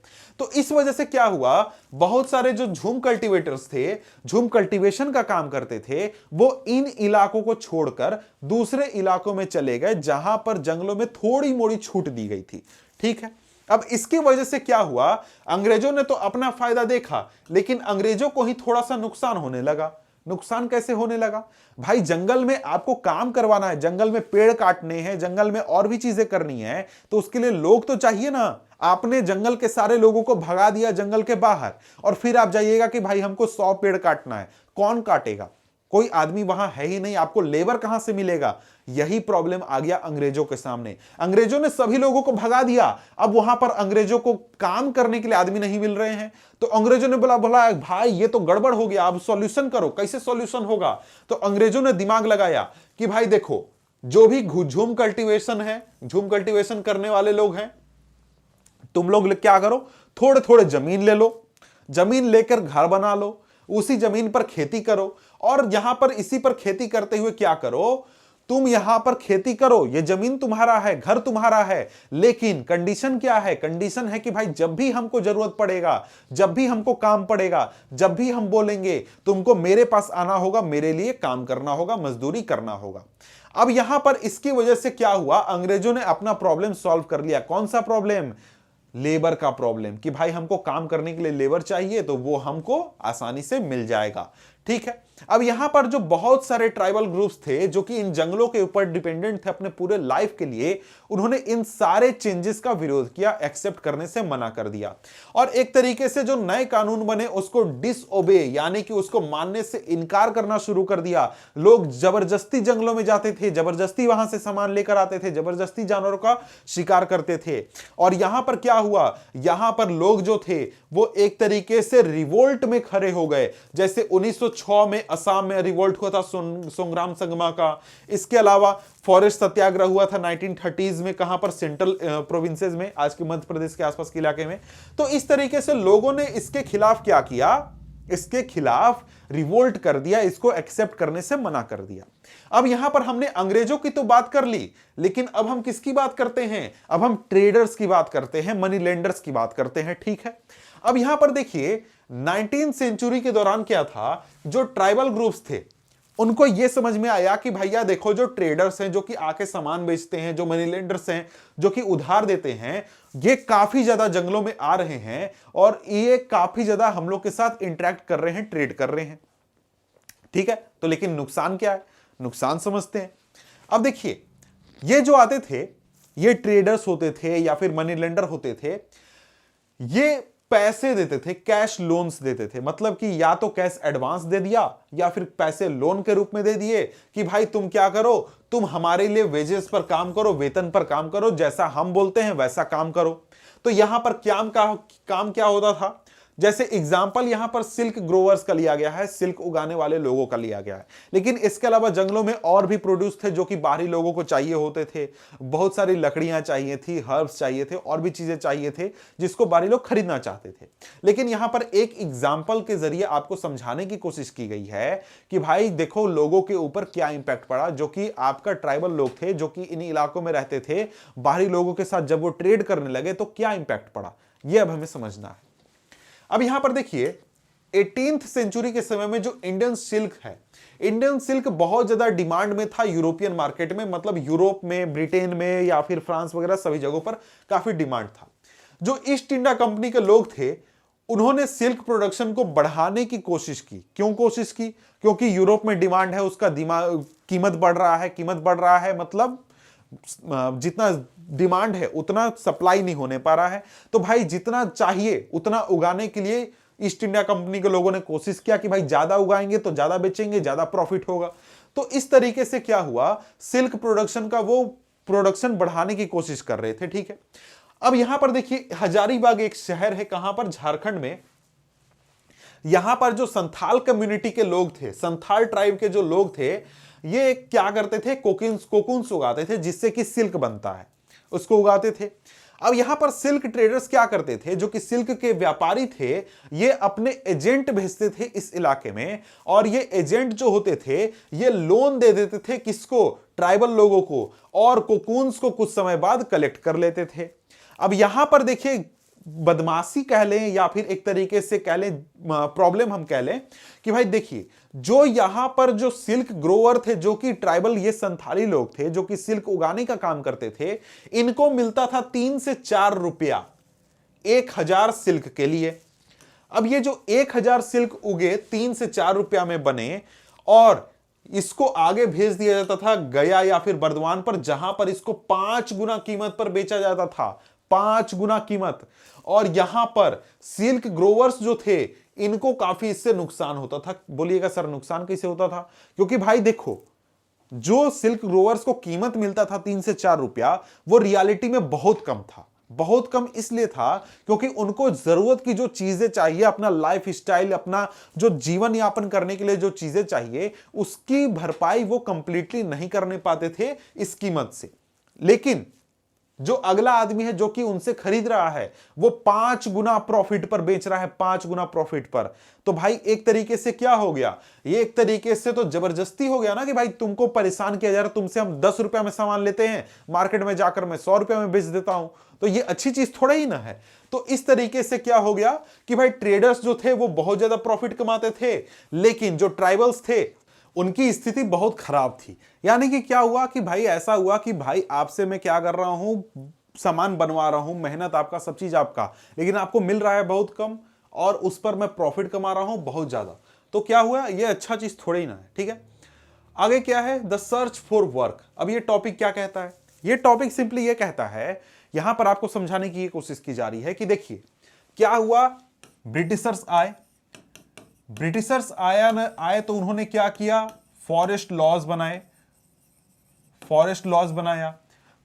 तो इस वजह से क्या हुआ? बहुत सारे जो झूम कल्टीवेटर्स थे, झूम कल्टीवेशन का काम करते थे, वो इन इलाकों को छोड़कर दूसरे इलाकों में चले गए जहां पर जंगलों में थोड़ी मोड़ी छूट दी गई थी। ठीक है, अब इसकी वजह से क्या हुआ? अंग्रेजों ने तो अपना फायदा देखा, लेकिन अंग्रेजों को ही थोड़ा सा नुकसान होने लगा। नुकसान कैसे होने लगा? भाई जंगल में आपको काम करवाना है, जंगल में पेड़ काटने हैं, जंगल में और भी चीजें करनी है, तो उसके लिए लोग तो चाहिए ना। आपने जंगल के सारे लोगों को भगा दिया जंगल के बाहर, और फिर आप जाइएगा कि भाई हमको 100 पेड़ काटना है। कौन काटेगा? कोई आदमी वहां है ही नहीं, आपको लेबर कहां से मिलेगा? यही प्रॉब्लम आ गया अंग्रेजों के सामने। अंग्रेजों ने सभी लोगों को भगा दिया, अब वहां पर अंग्रेजों को काम करने के लिए आदमी नहीं मिल रहे हैं। तो अंग्रेजों ने बोला भाई ये तो गड़बड़ हो गया, अब सॉल्यूशन करो। कैसे सॉल्यूशन होगा? तो अंग्रेजों ने दिमाग लगाया कि भाई देखो, जो भी झूम कल्टीवेशन है, झूम कल्टीवेशन करने वाले लोग हैं, तुम लोग क्या करो, थोड़े थोड़े जमीन ले लो, जमीन लेकर घर बना लो, उसी जमीन पर खेती करो, और यहां पर इसी पर खेती करते हुए क्या करो, तुम यहां पर खेती करो, ये जमीन तुम्हारा है, घर तुम्हारा है, लेकिन कंडीशन क्या है? कंडीशन है कि भाई जब भी हमको जरूरत पड़ेगा, जब भी हमको काम पड़ेगा, जब भी हम बोलेंगे, तुमको मेरे पास आना होगा, मेरे लिए काम करना होगा, मजदूरी करना होगा। अब यहां पर इसकी वजह से क्या हुआ? अंग्रेजों ने अपना प्रॉब्लम सॉल्व कर लिया। कौन सा प्रॉब्लम? लेबर का प्रॉब्लम, कि भाई हमको काम करने के लिए लेबर चाहिए, तो वो हमको आसानी से मिल जाएगा। ठीक है, अब यहां पर जो बहुत सारे ट्राइबल ग्रुप्स थे जो कि इन जंगलों के ऊपर डिपेंडेंट थे अपने पूरे लाइफ के लिए, उन्होंने इन सारे चेंजेस का विरोध किया, एक्सेप्ट करने से मना कर दिया। और एक तरीके से जो नए कानून बने उसको डिसओबे, यानी कि उसको मानने से इनकार करना शुरू कर दिया। लोग जबरदस्ती जंगलों में जाते थे, जबरदस्ती वहां से सामान लेकर आते थे, जबरदस्ती जानवरों का शिकार करते थे। और यहां पर क्या हुआ? यहां पर लोग जो थे वो एक तरीके से रिवोल्ट में खड़े हो गए। जैसे 1906 में असम में रिवोल्ट हुआ था संग्राम संगमा का। इसके अलावा फॉरेस्ट सत्याग्रह हुआ था 1930s में, कहां पर? सेंट्रल प्रोविंसेस में, आज के मध्य प्रदेश के आसपास के इलाके में। तो इस तरीके से लोगों ने इसके खिलाफ क्या किया? इसके खिलाफ रिवोल्ट कर दिया, इसको एक्सेप्ट करने से मना कर दिया। अब यहां पर हमने अंग्रेजों की तो बात कर ली, लेकिन अब हम किसकी बात करते हैं? अब हम ट्रेडर्स की बात करते हैं, मनी लेंडर्स की बात करते हैं। ठीक है, अब यहां पर देखिए 19th सेंचुरी के दौरान क्या था? जो ट्राइबल ग्रुप्स थे उनको यह समझ में आया कि भैया देखो, जो ट्रेडर्स हैं जो कि आके सामान बेचते हैं, जो मनी लेंडर्स हैं जो कि उधार देते हैं, ये काफी ज्यादा जंगलों में आ रहे हैं और ये काफी ज्यादा हम लोग के साथ इंटरेक्ट कर रहे हैं, ट्रेड कर रहे हैं। ठीक है, तो लेकिन नुकसान क्या है, नुकसान समझते हैं। अब देखिए, ये जो आते थे, ये ट्रेडर्स होते थे या फिर मनी लेंडर होते थे, ये पैसे देते थे, कैश लोन्स देते थे। मतलब कि या तो कैश एडवांस दे दिया या फिर पैसे लोन के रूप में दे दिए कि भाई तुम क्या करो, तुम हमारे लिए वेजेस पर काम करो, वेतन पर काम करो, जैसा हम बोलते हैं वैसा काम करो। तो यहां पर काम क्या होता था, जैसे एग्जाम्पल यहां पर सिल्क ग्रोवर्स का लिया गया है, सिल्क उगाने वाले लोगों का लिया गया है। लेकिन इसके अलावा जंगलों में और भी प्रोड्यूस थे जो कि बाहरी लोगों को चाहिए होते थे। बहुत सारी लकड़ियां चाहिए थी, हर्ब्स चाहिए थे, और भी चीजें चाहिए थे जिसको बाहरी लोग खरीदना चाहते थे। लेकिन यहां पर एक एग्जाम्पल के जरिए आपको समझाने की कोशिश की गई है कि भाई देखो लोगों के ऊपर क्या इंपैक्ट पड़ा, जो कि आपका ट्राइबल लोग थे जो कि इन इलाकों में रहते थे, बाहरी लोगों के साथ जब वो ट्रेड करने लगे तो क्या इंपैक्ट पड़ा, यह अब हमें समझना है। अब यहां पर देखिए, 18th सेंचुरी के समय में जो इंडियन सिल्क है, इंडियन सिल्क बहुत ज्यादा डिमांड में था यूरोपियन मार्केट में। मतलब यूरोप में, ब्रिटेन में या फिर फ्रांस वगैरह सभी जगहों पर काफी डिमांड था। जो ईस्ट इंडिया कंपनी के लोग थे, उन्होंने सिल्क प्रोडक्शन को बढ़ाने की कोशिश की। क्यों कोशिश की? क्योंकि यूरोप में डिमांड है, उसका कीमत बढ़ रहा है। कीमत बढ़ रहा है मतलब जितना डिमांड है उतना सप्लाई नहीं होने पा रहा है, तो भाई जितना चाहिए उतना उगाने के लिए ईस्ट इंडिया कंपनी के लोगों ने कोशिश किया कि भाई ज्यादा उगाएंगे तो ज्यादा बेचेंगे, ज्यादा प्रॉफिट होगा। तो इस तरीके से क्या हुआ, सिल्क प्रोडक्शन का वो प्रोडक्शन बढ़ाने की कोशिश कर रहे थे। ठीक है, अब यहां पर देखिए, हजारीबाग एक शहर है, कहां पर, झारखंड में। यहां पर जो संथाल कम्युनिटी के लोग थे, संथाल ट्राइब के जो लोग थे, ये क्या करते थे, कोकुन्स उगाते थे जिससे कि सिल्क बनता है, उसको उगाते थे। अब यहां पर सिल्क ट्रेडर्स क्या करते थे, जो कि सिल्क के व्यापारी थे, ये अपने एजेंट भेजते थे इस इलाके में, और ये एजेंट जो होते थे ये लोन दे देते थे किसको, ट्राइबल लोगों को, और कोकुन्स को कुछ समय बाद कलेक्ट कर लेते थे। अब यहां पर देखिए, बदमाशी कह लें या फिर एक तरीके से कह लें, प्रॉब्लम हम कह लें कि भाई देखिए, जो यहां पर जो सिल्क ग्रोवर थे, जो कि ट्राइबल ये संथाली लोग थे जो कि सिल्क उगाने का काम करते थे, इनको मिलता था 3 से 4 रुपया 1000 सिल्क के लिए। अब ये जो 1000 सिल्क उगे 3 से 4 रुपया में बने, और इसको आगे भेज दिया जाता था गया या फिर बर्दवान पर, जहां पर इसको 5 गुना कीमत पर बेचा जाता था, 5 गुना कीमत। और यहां पर सिल्क ग्रोवर्स जो थे, इनको काफी इससे नुकसान होता था। बोलिएगा सर नुकसान कैसे होता था? क्योंकि भाई देखो, जो सिल्क ग्रोवर्स को कीमत मिलता था 3 से 4 रुपया, वो रियलिटी में बहुत कम था। बहुत कम इसलिए था क्योंकि उनको जरूरत की जो चीजें चाहिए, अपना लाइफ स्टाइल, अपना जो जीवन यापन करने के लिए जो चीजें चाहिए, उसकी भरपाई वो कंप्लीटली नहीं करने पाते थे इस कीमत से। लेकिन जो अगला आदमी है जो कि उनसे खरीद रहा है, वो 5 गुना प्रॉफिट पर बेच रहा है, 5 गुना प्रॉफिट पर। तो भाई एक तरीके से क्या हो गया, ये एक तरीके से तो जबरदस्ती हो गया ना कि भाई तुमको परेशान किया जा रहा है, तुमसे हम 10 रुपया में सामान लेते हैं, मार्केट में जाकर मैं 100 रुपया में बेच देता हूं, तो ये अच्छी चीज थोड़ा ही ना है। तो इस तरीके से क्या हो गया कि भाई ट्रेडर्स जो थे वो बहुत ज्यादा प्रॉफिट कमाते थे, लेकिन जो ट्राइबल्स थे उनकी स्थिति बहुत खराब थी। यानी कि क्या हुआ कि भाई ऐसा हुआ कि भाई आपसे मैं क्या कर रहा हूं, सामान बनवा रहा हूं, मेहनत आपका, सब चीज आपका, लेकिन आपको मिल रहा है बहुत कम, और उस पर मैं प्रॉफिट कमा रहा हूं बहुत ज्यादा। तो क्या हुआ, ये अच्छा चीज थोड़ी ही ना है। ठीक है, आगे क्या है, द सर्च फॉर वर्क। अब ये टॉपिक क्या कहता है, ये टॉपिक सिंपली ये कहता है, यहां पर आपको समझाने की कोशिश की जा रही है कि देखिए क्या हुआ, ब्रिटिशर्स आए, ब्रिटिशर्स आए तो उन्होंने क्या किया, फॉरेस्ट लॉज बनाए, फॉरेस्ट लॉज बनाया।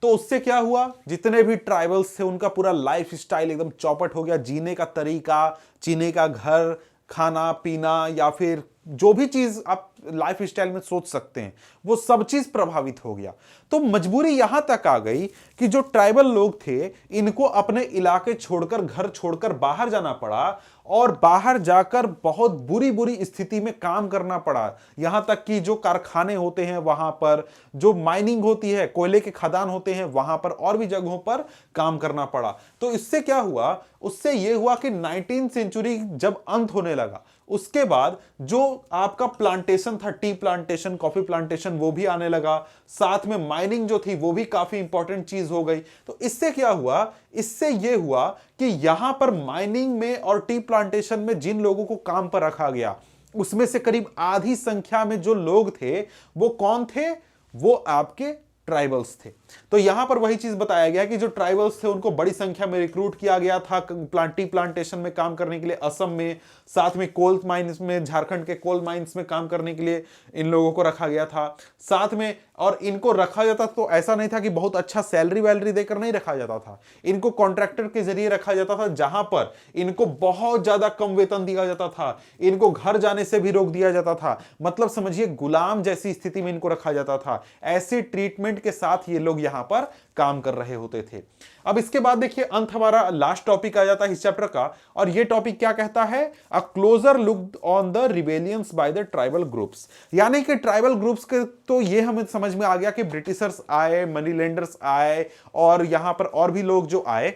तो उससे क्या हुआ, जितने भी ट्राइबल्स थे उनका पूरा लाइफ स्टाइल एकदम चौपट हो गया, जीने का तरीका, जीने का घर, खाना पीना, या फिर जो भी चीज आप लाइफ स्टाइल में सोच सकते हैं, वो सब चीज प्रभावित हो गया। तो मजबूरी यहां तक आ गई कि जो ट्राइबल लोग थे, इनको अपने इलाके छोड़कर, घर छोड़कर बाहर जाना पड़ा, और बाहर जाकर बहुत बुरी बुरी स्थिति में काम करना पड़ा। यहां तक कि जो कारखाने होते हैं वहां पर, जो माइनिंग होती है, कोयले के खदान होते हैं वहां पर, और भी जगहों पर काम करना पड़ा। तो इससे क्या हुआ, उससे यह हुआ कि 19th सेंचुरी जब अंत होने लगा, उसके बाद जो आपका प्लांटेशन प्लांटेशन था, टी प्लांटेशन, कॉफी प्लांटेशन, वो भी आने लगा। साथ में माइनिंग जो थी वो भी काफी इंपॉर्टेंट चीज हो गई। तो इससे क्या हुआ, इससे ये हुआ कि यहां पर माइनिंग में और टी प्लांटेशन में जिन लोगों को काम पर रखा गया उसमें से करीब आधी संख्या में जो लोग थे वो कौन थे, वो आपके ट्राइबल्स थे। तो यहां पर वही चीज बताया गया कि जो ट्राइबल्स थे उनको बड़ी संख्या में रिक्रूट किया गया था टी प्लांटेशन में काम करने के लिए असम में, साथ में कोल माइंस में, झारखंड के कोल माइंस में काम करने के लिए इन लोगों को रखा गया था साथ में। और इनको रखा जाता तो ऐसा नहीं था कि बहुत अच्छा सैलरी वैलरी देकर नहीं रखा जाता था, इनको कॉन्ट्रैक्टर के जरिए रखा जाता था, जहां पर इनको बहुत ज्यादा कम वेतन दिया जाता था, इनको घर जाने से भी रोक दिया जाता था। मतलब समझिए गुलाम जैसी स्थिति में इनको रखा जाता था। ऐसी ट्रीटमेंट के साथ ये लोग यहां पर काम कर रहे होते थे। अब इसके बाद देखिए अंत हमारा लास्ट टॉपिक आ जाता है इस चैप्टर का, और ये टॉपिक क्या कहता है, a closer look on the rebellions by the tribal groups. यानी कि ट्राइबल ग्रुप्स के तो ये हमें समझ में आ गया कि ब्रिटिशर्स आए, मनी लेंडर्स आए, और यहां पर और भी लोग जो आए,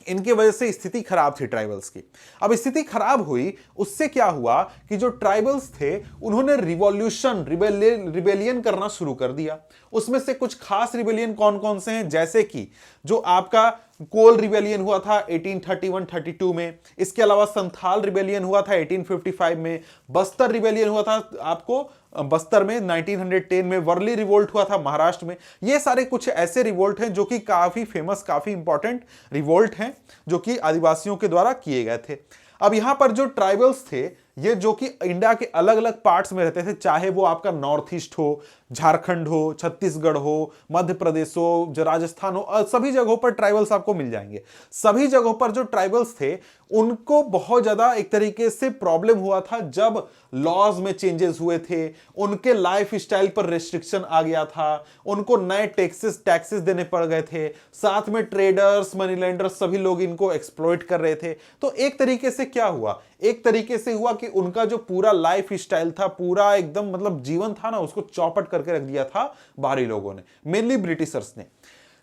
इनकी वजह से स्थिति खराब थी ट्राइबल्स की। अब स्थिति खराब हुई, उससे क्या हुआ कि जो ट्राइबल्स थे उन्होंने रिवॉल्यूशन, रिबेलियन करना शुरू कर दिया। उसमें से कुछ खास रिबेलियन कौन कौन से हैं, जैसे कि जो आपका कोल रिबेलियन हुआ था 1831-32 में, इसके अलावा संथाल रिबेलियन हुआ था 1855 में, बस्तर रिबेलियन हुआ था आपको बस्तर में 1910 में, वर्ली रिवोल्ट हुआ था महाराष्ट्र में। ये सारे कुछ ऐसे रिवोल्ट हैं जो कि काफी फेमस, काफी इंपॉर्टेंट रिवोल्ट हैं जो कि आदिवासियों के द्वारा किए गए थे। अब यहां पर जो ट्राइबल्स थे ये जो कि इंडिया के अलग अलग पार्ट्स में रहते थे, चाहे वो आपका नॉर्थ ईस्ट हो, झारखंड हो, छत्तीसगढ़ हो, मध्य प्रदेश हो, जो राजस्थान हो, सभी जगहों पर ट्राइबल्स आपको मिल जाएंगे। सभी जगहों पर जो ट्राइबल्स थे उनको बहुत ज्यादा एक तरीके से प्रॉब्लम हुआ था जब लॉज में चेंजेस हुए थे, उनके लाइफ स्टाइल पर रेस्ट्रिक्शन आ गया था, उनको नए टैक्सेस देने पड़ गए थे, साथ में ट्रेडर्स, मनी लेंडर्स सभी लोग इनको एक्सप्लॉइट कर रहे थे। तो एक तरीके से क्या हुआ, एक तरीके से हुआ कि उनका जो पूरा लाइफ स्टाइल था, पूरा एकदम मतलब जीवन था ना, उसको चौपट करके रख दिया था बाहरी लोगों ने, मेनली ब्रिटिशर्स ने।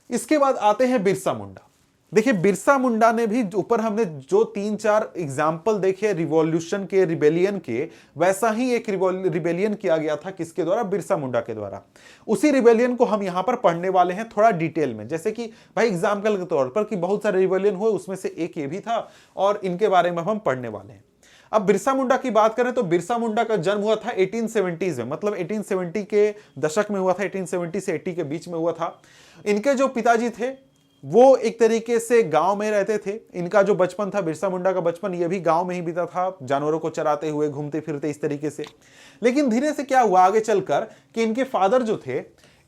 इसके बाद आते हैं बिरसा मुंडा। देखिए बिरसा मुंडा ने भी ऊपर हमने जो 3-4 एग्जाम्पल देखे रिवॉल्यूशन के, रिबेलियन के, वैसा ही एक रिबेलियन किया गया था किसके द्वारा, बिरसा मुंडा के द्वारा। उसी रिबेलियन को हम यहां पर पढ़ने वाले हैं थोड़ा डिटेल में, जैसे कि भाई एग्जाम्पल के तौर पर कि बहुत सारे रिबेलियन हुए, उसमें से एक ये भी था और इनके बारे में हम पढ़ने वाले हैं। अब बिरसा मुंडा की बात करें तो बिरसा मुंडा का जन्म हुआ था 1870s में, मतलब 1870 के दशक में हुआ था, 1870 से 80 के बीच में हुआ था। इनके जो पिताजी थे वो एक तरीके से गांव में रहते थे। इनका जो बचपन था, बिरसा मुंडा का बचपन, ये भी गांव में ही बीता था, जानवरों को चराते हुए, घूमते फिरते इस तरीके से। लेकिन धीरे से क्या हुआ आगे चलकर कि इनके फादर जो थे,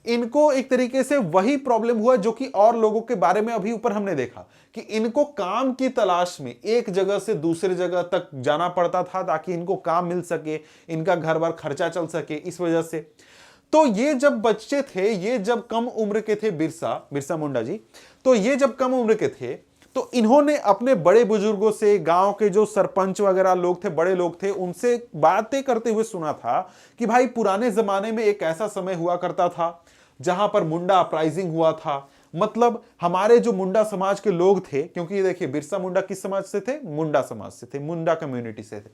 इनको एक तरीके से वही प्रॉब्लम हुआ जो कि और लोगों के बारे में अभी ऊपर हमने देखा कि इनको काम की तलाश में एक जगह से दूसरी जगह तक जाना पड़ता था ताकि इनको काम मिल सके, इनका घर बार खर्चा चल सके। इस वजह से तो ये जब बच्चे थे, ये जब कम उम्र के थे, बिरसा मुंडा जी, तो ये जब कम उम्र के थे तो इन्होंने अपने बड़े बुजुर्गों से, गांव के जो सरपंच वगैरह लोग थे, बड़े लोग थे, उनसे बातें करते हुए सुना था कि भाई पुराने जमाने में एक ऐसा समय हुआ करता था जहां पर मुंडा अपराइजिंग हुआ था। मतलब हमारे जो मुंडा समाज के लोग थे, क्योंकि ये देखिए बिरसा मुंडा किस समाज से थे, मुंडा समाज से थे, मुंडा कम्युनिटी से थे।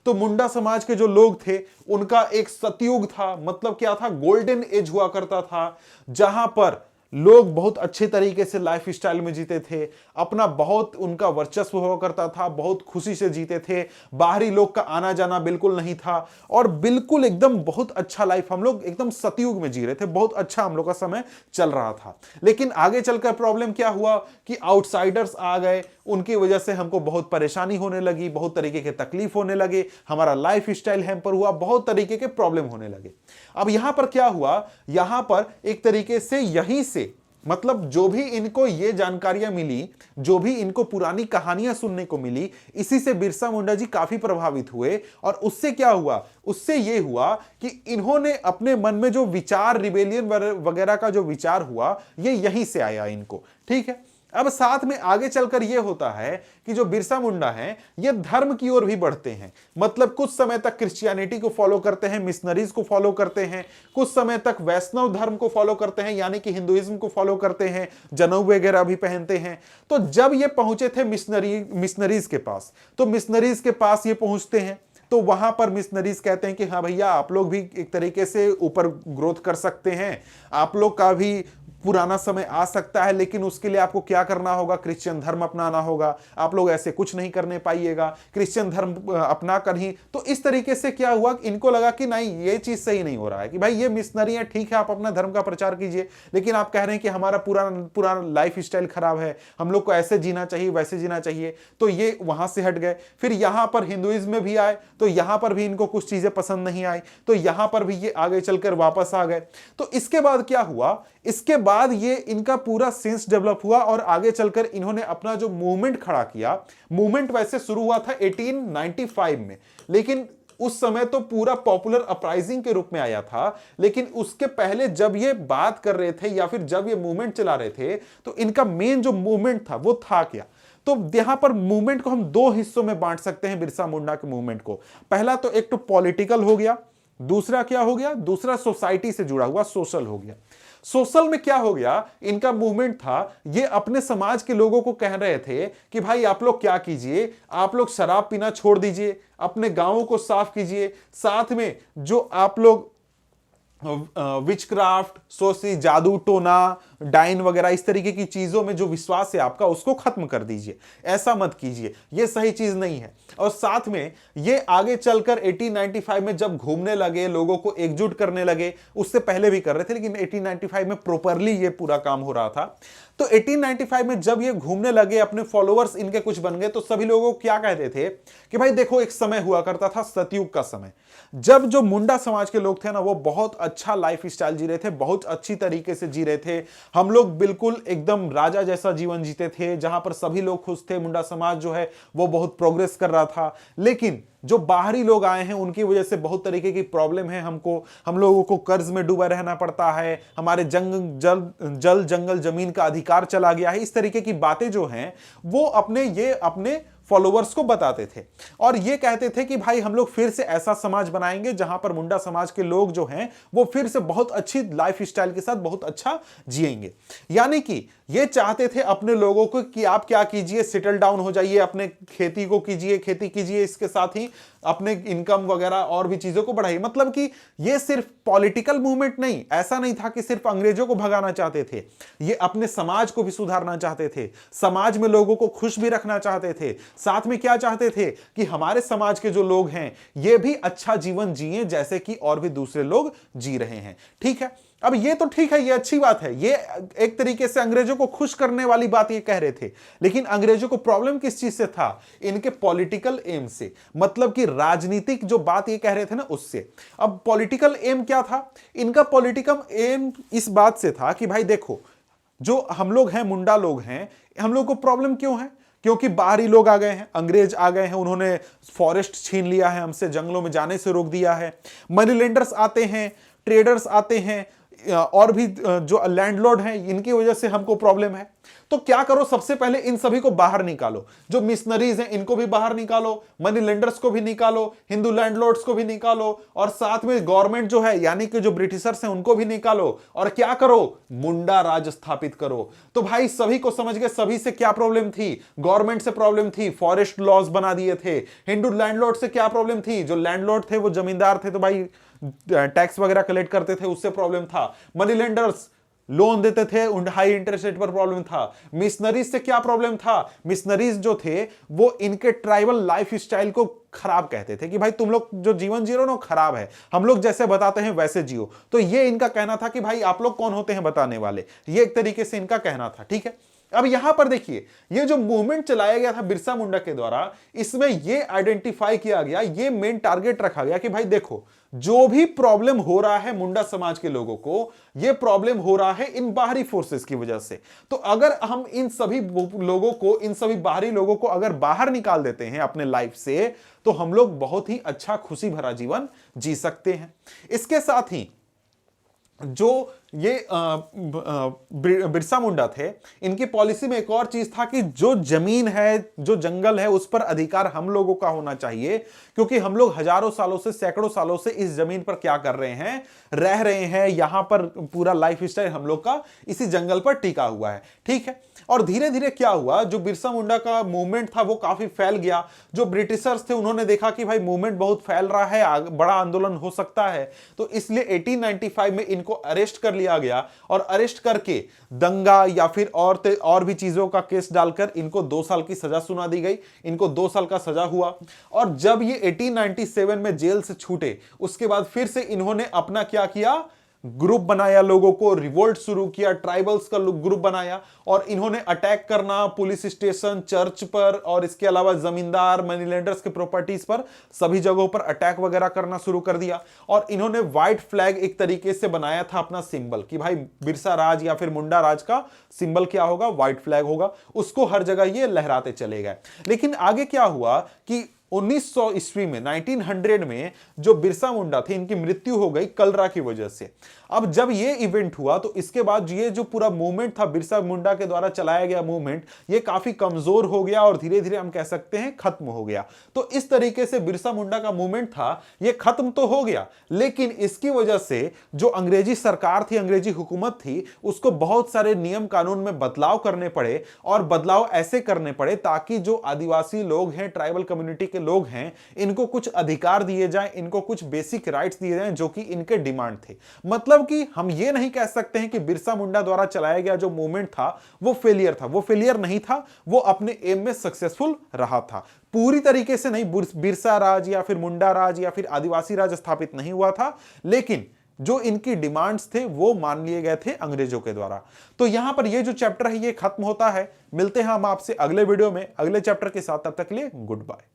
तो मुंडा समाज के जो लोग थे उनका एक सतयुग था, मतलब क्या था, गोल्डन एज हुआ करता था, जहां पर लोग बहुत अच्छे तरीके से लाइफ स्टाइल में जीते थे, अपना बहुत उनका वर्चस्व हुआ करता था, बहुत खुशी से जीते थे, बाहरी लोग का आना जाना बिल्कुल नहीं था, और बिल्कुल एकदम बहुत अच्छा लाइफ, हम लोग एकदम सतयुग में जी रहे थे, बहुत अच्छा हम लोग का समय चल रहा था। लेकिन आगे चलकर प्रॉब्लम क्या हुआ कि आउटसाइडर्स आ गए, उनकी वजह से हमको बहुत परेशानी होने लगी, बहुत तरीके के तकलीफ होने लगे, हमारा लाइफ स्टाइल हैम्पर हुआ, बहुत तरीके के प्रॉब्लम होने लगे। अब यहां पर क्या हुआ, यहां पर एक तरीके से यहीं से मतलब जो भी इनको ये जानकारियां मिली, जो भी इनको पुरानी कहानियां सुनने को मिली, इसी से बिरसा मुंडा जी काफी प्रभावित हुए। और उससे क्या हुआ, उससे ये हुआ कि इन्होंने अपने मन में जो विचार, रिबेलियन वगैरह का जो विचार हुआ, ये यहीं से आया इनको, ठीक है। अब साथ में आगे चलकर यह होता है कि जो बिरसा मुंडा हैं ये धर्म की ओर भी बढ़ते हैं, मतलब कुछ समय तक क्रिश्चियनिटी को फॉलो करते हैं, मिशनरीज को फॉलो करते हैं, कुछ समय तक वैष्णव धर्म को फॉलो करते हैं, यानी कि हिंदुइज्म को फॉलो करते हैं, जनेऊ वगैरह भी पहनते हैं। तो जब ये पहुंचे थे मिशनरीज के पास, तो मिशनरीज के पास ये पहुंचते हैं, तो वहां पर मिशनरीज कहते हैं कि हाँ भैया, आप लोग भी एक तरीके से ऊपर ग्रोथ कर सकते हैं, आप लोग का भी पुराना समय आ सकता है, लेकिन उसके लिए आपको क्या करना होगा, क्रिश्चियन धर्म अपनाना होगा, आप लोग ऐसे कुछ नहीं करने पाइएगा, क्रिश्चियन धर्म अपना कर ही। तो इस तरीके से क्या हुआ, इनको लगा कि नहीं, ये चीज सही नहीं हो रहा है, कि भाई ये मिशनरी है, ठीक है आप अपना धर्म का प्रचार कीजिए, लेकिन आप कह रहे हैं कि हमारा पूरा लाइफ स्टाइल खराब है, हम लोग को ऐसे जीना चाहिए, वैसे जीना चाहिए। तो ये वहां से हट गए। फिर यहां पर हिंदुइज्म में भी आए, तो यहां पर भी इनको कुछ चीजें पसंद नहीं आई, तो यहां पर भी ये आगे चलकर वापस आ गए। तो इसके बाद क्या हुआ, इसके बाद ये इनका पूरा सेंस डेवलप हुआ और आगे चलकर इन्होंने अपना जो मूवमेंट खड़ा किया। मूवमेंट वैसे शुरू हुआ था 1895 में, लेकिन उस समय तो पूरा पॉपुलर अपराइजिंग के रूप में आया था, लेकिन उसके पहले जब ये बात कर रहे थे या फिर जब ये मूवमेंट चला रहे थे, तो इनका मेन जो मूवमेंट था वो था क्या। तो यहां पर मूवमेंट को हम दो हिस्सों में बांट सकते हैं, बिरसा मुंडा के मूवमेंट को। पहला तो एक तो पॉलिटिकल हो गया, दूसरा क्या हो गया, दूसरा सोसाइटी से जुड़ा हुआ सोशल हो गया। सोशल में क्या हो गया, इनका मूवमेंट था, ये अपने समाज के लोगों को कह रहे थे कि भाई आप लोग क्या कीजिए, आप लोग शराब पीना छोड़ दीजिए, अपने गांवों को साफ कीजिए, साथ में जो आप लोग विचक्राफ्ट, सोसी, जादू टोना, डाइन वगैरह इस तरीके की चीजों में जो विश्वास है आपका, उसको खत्म कर दीजिए, ऐसा मत कीजिए, ये सही चीज नहीं है। और साथ में ये आगे चलकर 1895 में जब घूमने लगे, लोगों को एकजुट करने लगे, उससे पहले भी कर रहे थे, लेकिन 1895 में प्रॉपरली ये पूरा काम हो रहा था। तो 1895 में जब ये घूमने लगे, अपने फॉलोअर्स इनके कुछ बन गए, तो सभी लोगों को क्या कहते थे कि भाई देखो, एक समय हुआ करता था सतयुग का समय, जब जो मुंडा समाज के लोग थे ना, वो बहुत अच्छा लाइफ स्टाइल जी रहे थे, बहुत अच्छी तरीके से जी रहे थे। हम लोग बिल्कुल एकदम राजा जैसा जीवन जीते थे, जहां पर सभी लोग खुश थे, मुंडा समाज जो है वो बहुत प्रोग्रेस कर रहा था। लेकिन जो बाहरी लोग आए हैं, उनकी वजह से बहुत तरीके की प्रॉब्लम है, हम लोगों को कर्ज में डूबा रहना पड़ता है, हमारे जल जंगल जमीन का अधिकार चला गया है, इस तरीके की बातें जो हैं वो अपने फॉलोअर्स को बताते थे। और ये कहते थे कि भाई हम लोग फिर से ऐसा समाज बनाएंगे जहां पर मुंडा समाज के लोग जो हैं वो फिर से बहुत अच्छी लाइफ स्टाइल के साथ बहुत अच्छा जिएंगे। यानी कि ये चाहते थे अपने लोगों को कि आप क्या कीजिए, सेटल डाउन हो जाइए, अपने खेती को कीजिए, खेती कीजिए, इसके साथ ही अपने इनकम वगैरह और भी चीजों को बढ़ाइए। मतलब कि ये सिर्फ पॉलिटिकल मूवमेंट नहीं, ऐसा नहीं था कि सिर्फ अंग्रेजों को भगाना चाहते थे, ये अपने समाज को भी सुधारना चाहते थे, समाज में लोगों को खुश भी रखना चाहते थे। साथ में क्या चाहते थे कि हमारे समाज के जो लोग हैं ये भी अच्छा जीवन जिए जैसे कि और भी दूसरे लोग जी रहे हैं। ठीक है, अब ये तो ठीक है, ये अच्छी बात है, ये एक तरीके से अंग्रेजों को खुश करने वाली बात ये कह रहे थे। लेकिन अंग्रेजों को प्रॉब्लम किस चीज से था, इनके पॉलिटिकल एम से, मतलब कि राजनीतिक जो बात ये कह रहे थे ना उससे। अब पॉलिटिकल एम क्या था, इनका पॉलिटिकल एम इस बात से था कि भाई देखो, जो हम लोग हैं, मुंडा लोग हैं, हम लोग को प्रॉब्लम क्यों है, क्योंकि बाहरी लोग आ गए हैं, अंग्रेज आ गए हैं, उन्होंने फॉरेस्ट छीन लिया है हमसे, जंगलों में जाने से रोक दिया है, मनी लेंडर्स आते हैं, ट्रेडर्स आते हैं, और भी जो लैंडलॉर्ड हैं, इनकी वजह से हमको प्रॉब्लम है। तो क्या करो, सबसे पहले इन सभी को बाहर निकालो, जो मिशनरीज हैं इनको भी बाहर निकालो, मनी लेंडर्स को भी निकालो, हिंदू लैंडलॉर्ड्स को भी निकालो, और साथ में गवर्नमेंट जो है यानी कि जो ब्रिटिशर्स हैं उनको भी निकालो, और क्या करो, मुंडा राज स्थापित करो। तो भाई सभी को समझ गए, सभी से क्या प्रॉब्लम थी, गवर्नमेंट से प्रॉब्लम थी, फॉरेस्ट लॉज बना दिए थे। हिंदू लैंडलॉर्ड से क्या प्रॉब्लम थी, जो लैंडलॉर्ड थे वो जमींदार थे, तो भाई टैक्स वगैरह कलेक्ट करते थे, उससे प्रॉब्लम था। मनी लेंडर्स लोन देते थे, हाई इंटरेस्ट रेट पर प्रॉब्लम था। मिशनरीज से क्या प्रॉब्लम था, मिशनरीज जो थे वो इनके ट्राइबल लाइफ स्टाइल को खराब कहते थे कि भाई तुम लोग जो जीवन जी रहे हो ना खराब है, हम लोग जैसे बताते हैं वैसे जियो। तो ये इनका कहना था कि भाई आप लोग कौन होते हैं बताने वाले, ये एक तरीके से इनका कहना था। ठीक है, अब यहां पर देखिए, ये जो मूवमेंट चलाया गया था बिरसा मुंडा के द्वारा, इसमें ये आइडेंटिफाई किया गया, ये मेन टारगेट रखा गया कि भाई देखो, जो भी प्रॉब्लम हो रहा है मुंडा समाज के लोगों को, ये प्रॉब्लम हो रहा है इन बाहरी फोर्सेस की वजह से। तो अगर हम इन सभी लोगों को, इन सभी बाहरी लोगों को अगर बाहर निकाल देते हैं अपने लाइफ से, तो हम लोग बहुत ही अच्छा खुशी भरा जीवन जी सकते हैं। इसके साथ ही जो ये बिरसा मुंडा थे, इनकी पॉलिसी में एक और चीज था कि जो जमीन है, जो जंगल है, उस पर अधिकार हम लोगों का होना चाहिए, क्योंकि हम लोग हजारों सालों से, सैकड़ों सालों से इस जमीन पर क्या कर रहे हैं, रह रहे हैं। यहां पर पूरा लाइफ स्टाइल हम लोग का इसी जंगल पर टिका हुआ है, ठीक है। और धीरे धीरे क्या हुआ, जो बिरसा मुंडा का मूवमेंट था वो काफी फैल गया। जो ब्रिटिशर्स थे उन्होंने देखा कि भाई मूवमेंट बहुत फैल रहा है, बड़ा आंदोलन हो सकता है, तो इसलिए 1895 में इनको अरेस्ट कर लिया गया और अरेस्ट करके दंगा या फिर और भी चीजों का केस डालकर इनको 2 साल की सजा सुना दी गई। इनको 2 साल का सजा हुआ और जब ये 1897 में जेल से छूटे, उसके बाद फिर से इन्होंने अपना क्या किया, ग्रुप बनाया, लोगों को रिवोल्ट शुरू किया, ट्राइबल्स का ग्रुप बनाया और इन्होंने अटैक करना पुलिस स्टेशन, चर्च पर और इसके अलावा जमींदार, मनी लेंडर्स के प्रॉपर्टीज पर, सभी जगहों पर अटैक वगैरह करना शुरू कर दिया। और इन्होंने व्हाइट फ्लैग एक तरीके से बनाया था अपना सिंबल कि भाई बिरसा राज या फिर मुंडा राज का सिंबल क्या होगा, व्हाइट फ्लैग होगा। उसको हर जगह ये लहराते चले गए। लेकिन आगे क्या हुआ कि 1900 ईस्वी में, 1900 में जो बिरसा मुंडा थे, इनकी मृत्यु हो गई कलरा की वजह से। अब जब ये इवेंट हुआ तो इसके बाद ये जो पूरा मूवमेंट था, बिरसा मुंडा के द्वारा चलाया गया मूवमेंट, ये काफी कमजोर हो गया और धीरे धीरे हम कह सकते हैं खत्म हो गया। तो इस तरीके से बिरसा मुंडा का मूवमेंट था, ये खत्म तो हो गया, लेकिन इसकी वजह से जो अंग्रेजी सरकार थी, अंग्रेजी हुकूमत थी, उसको बहुत सारे नियम कानून में बदलाव करने पड़े। और बदलाव ऐसे करने पड़े ताकि जो आदिवासी लोग हैं, ट्राइबल कम्युनिटी के लोग हैं, इनको कुछ अधिकार दिए जाएं, इनको कुछ बेसिक राइट्स दिए जाएं जो कि इनके डिमांड थे। मतलब कि हम ये नहीं कह सकते हैं कि बिरसा मुंडा द्वारा चलाया गया जो मूवमेंट था वो फेलियर था। वो फेलियर नहीं था, वो अपने एम में सक्सेसफुल रहा था। पूरी तरीके से नहीं, बिरसा राज या फिर मुंडा राज या फिर आदिवासी राज स्थापित नहीं हुआ था, लेकिन जो इनकी डिमांड्स थे वो मान लिए गए थे अंग्रेजों के द्वारा। तो यहां पर ये जो चैप्टर है ये खत्म होता है। मिलते हैं हम आपसे अगले वीडियो में अगले चैप्टर के साथ, तब तक के लिए गुड बाय।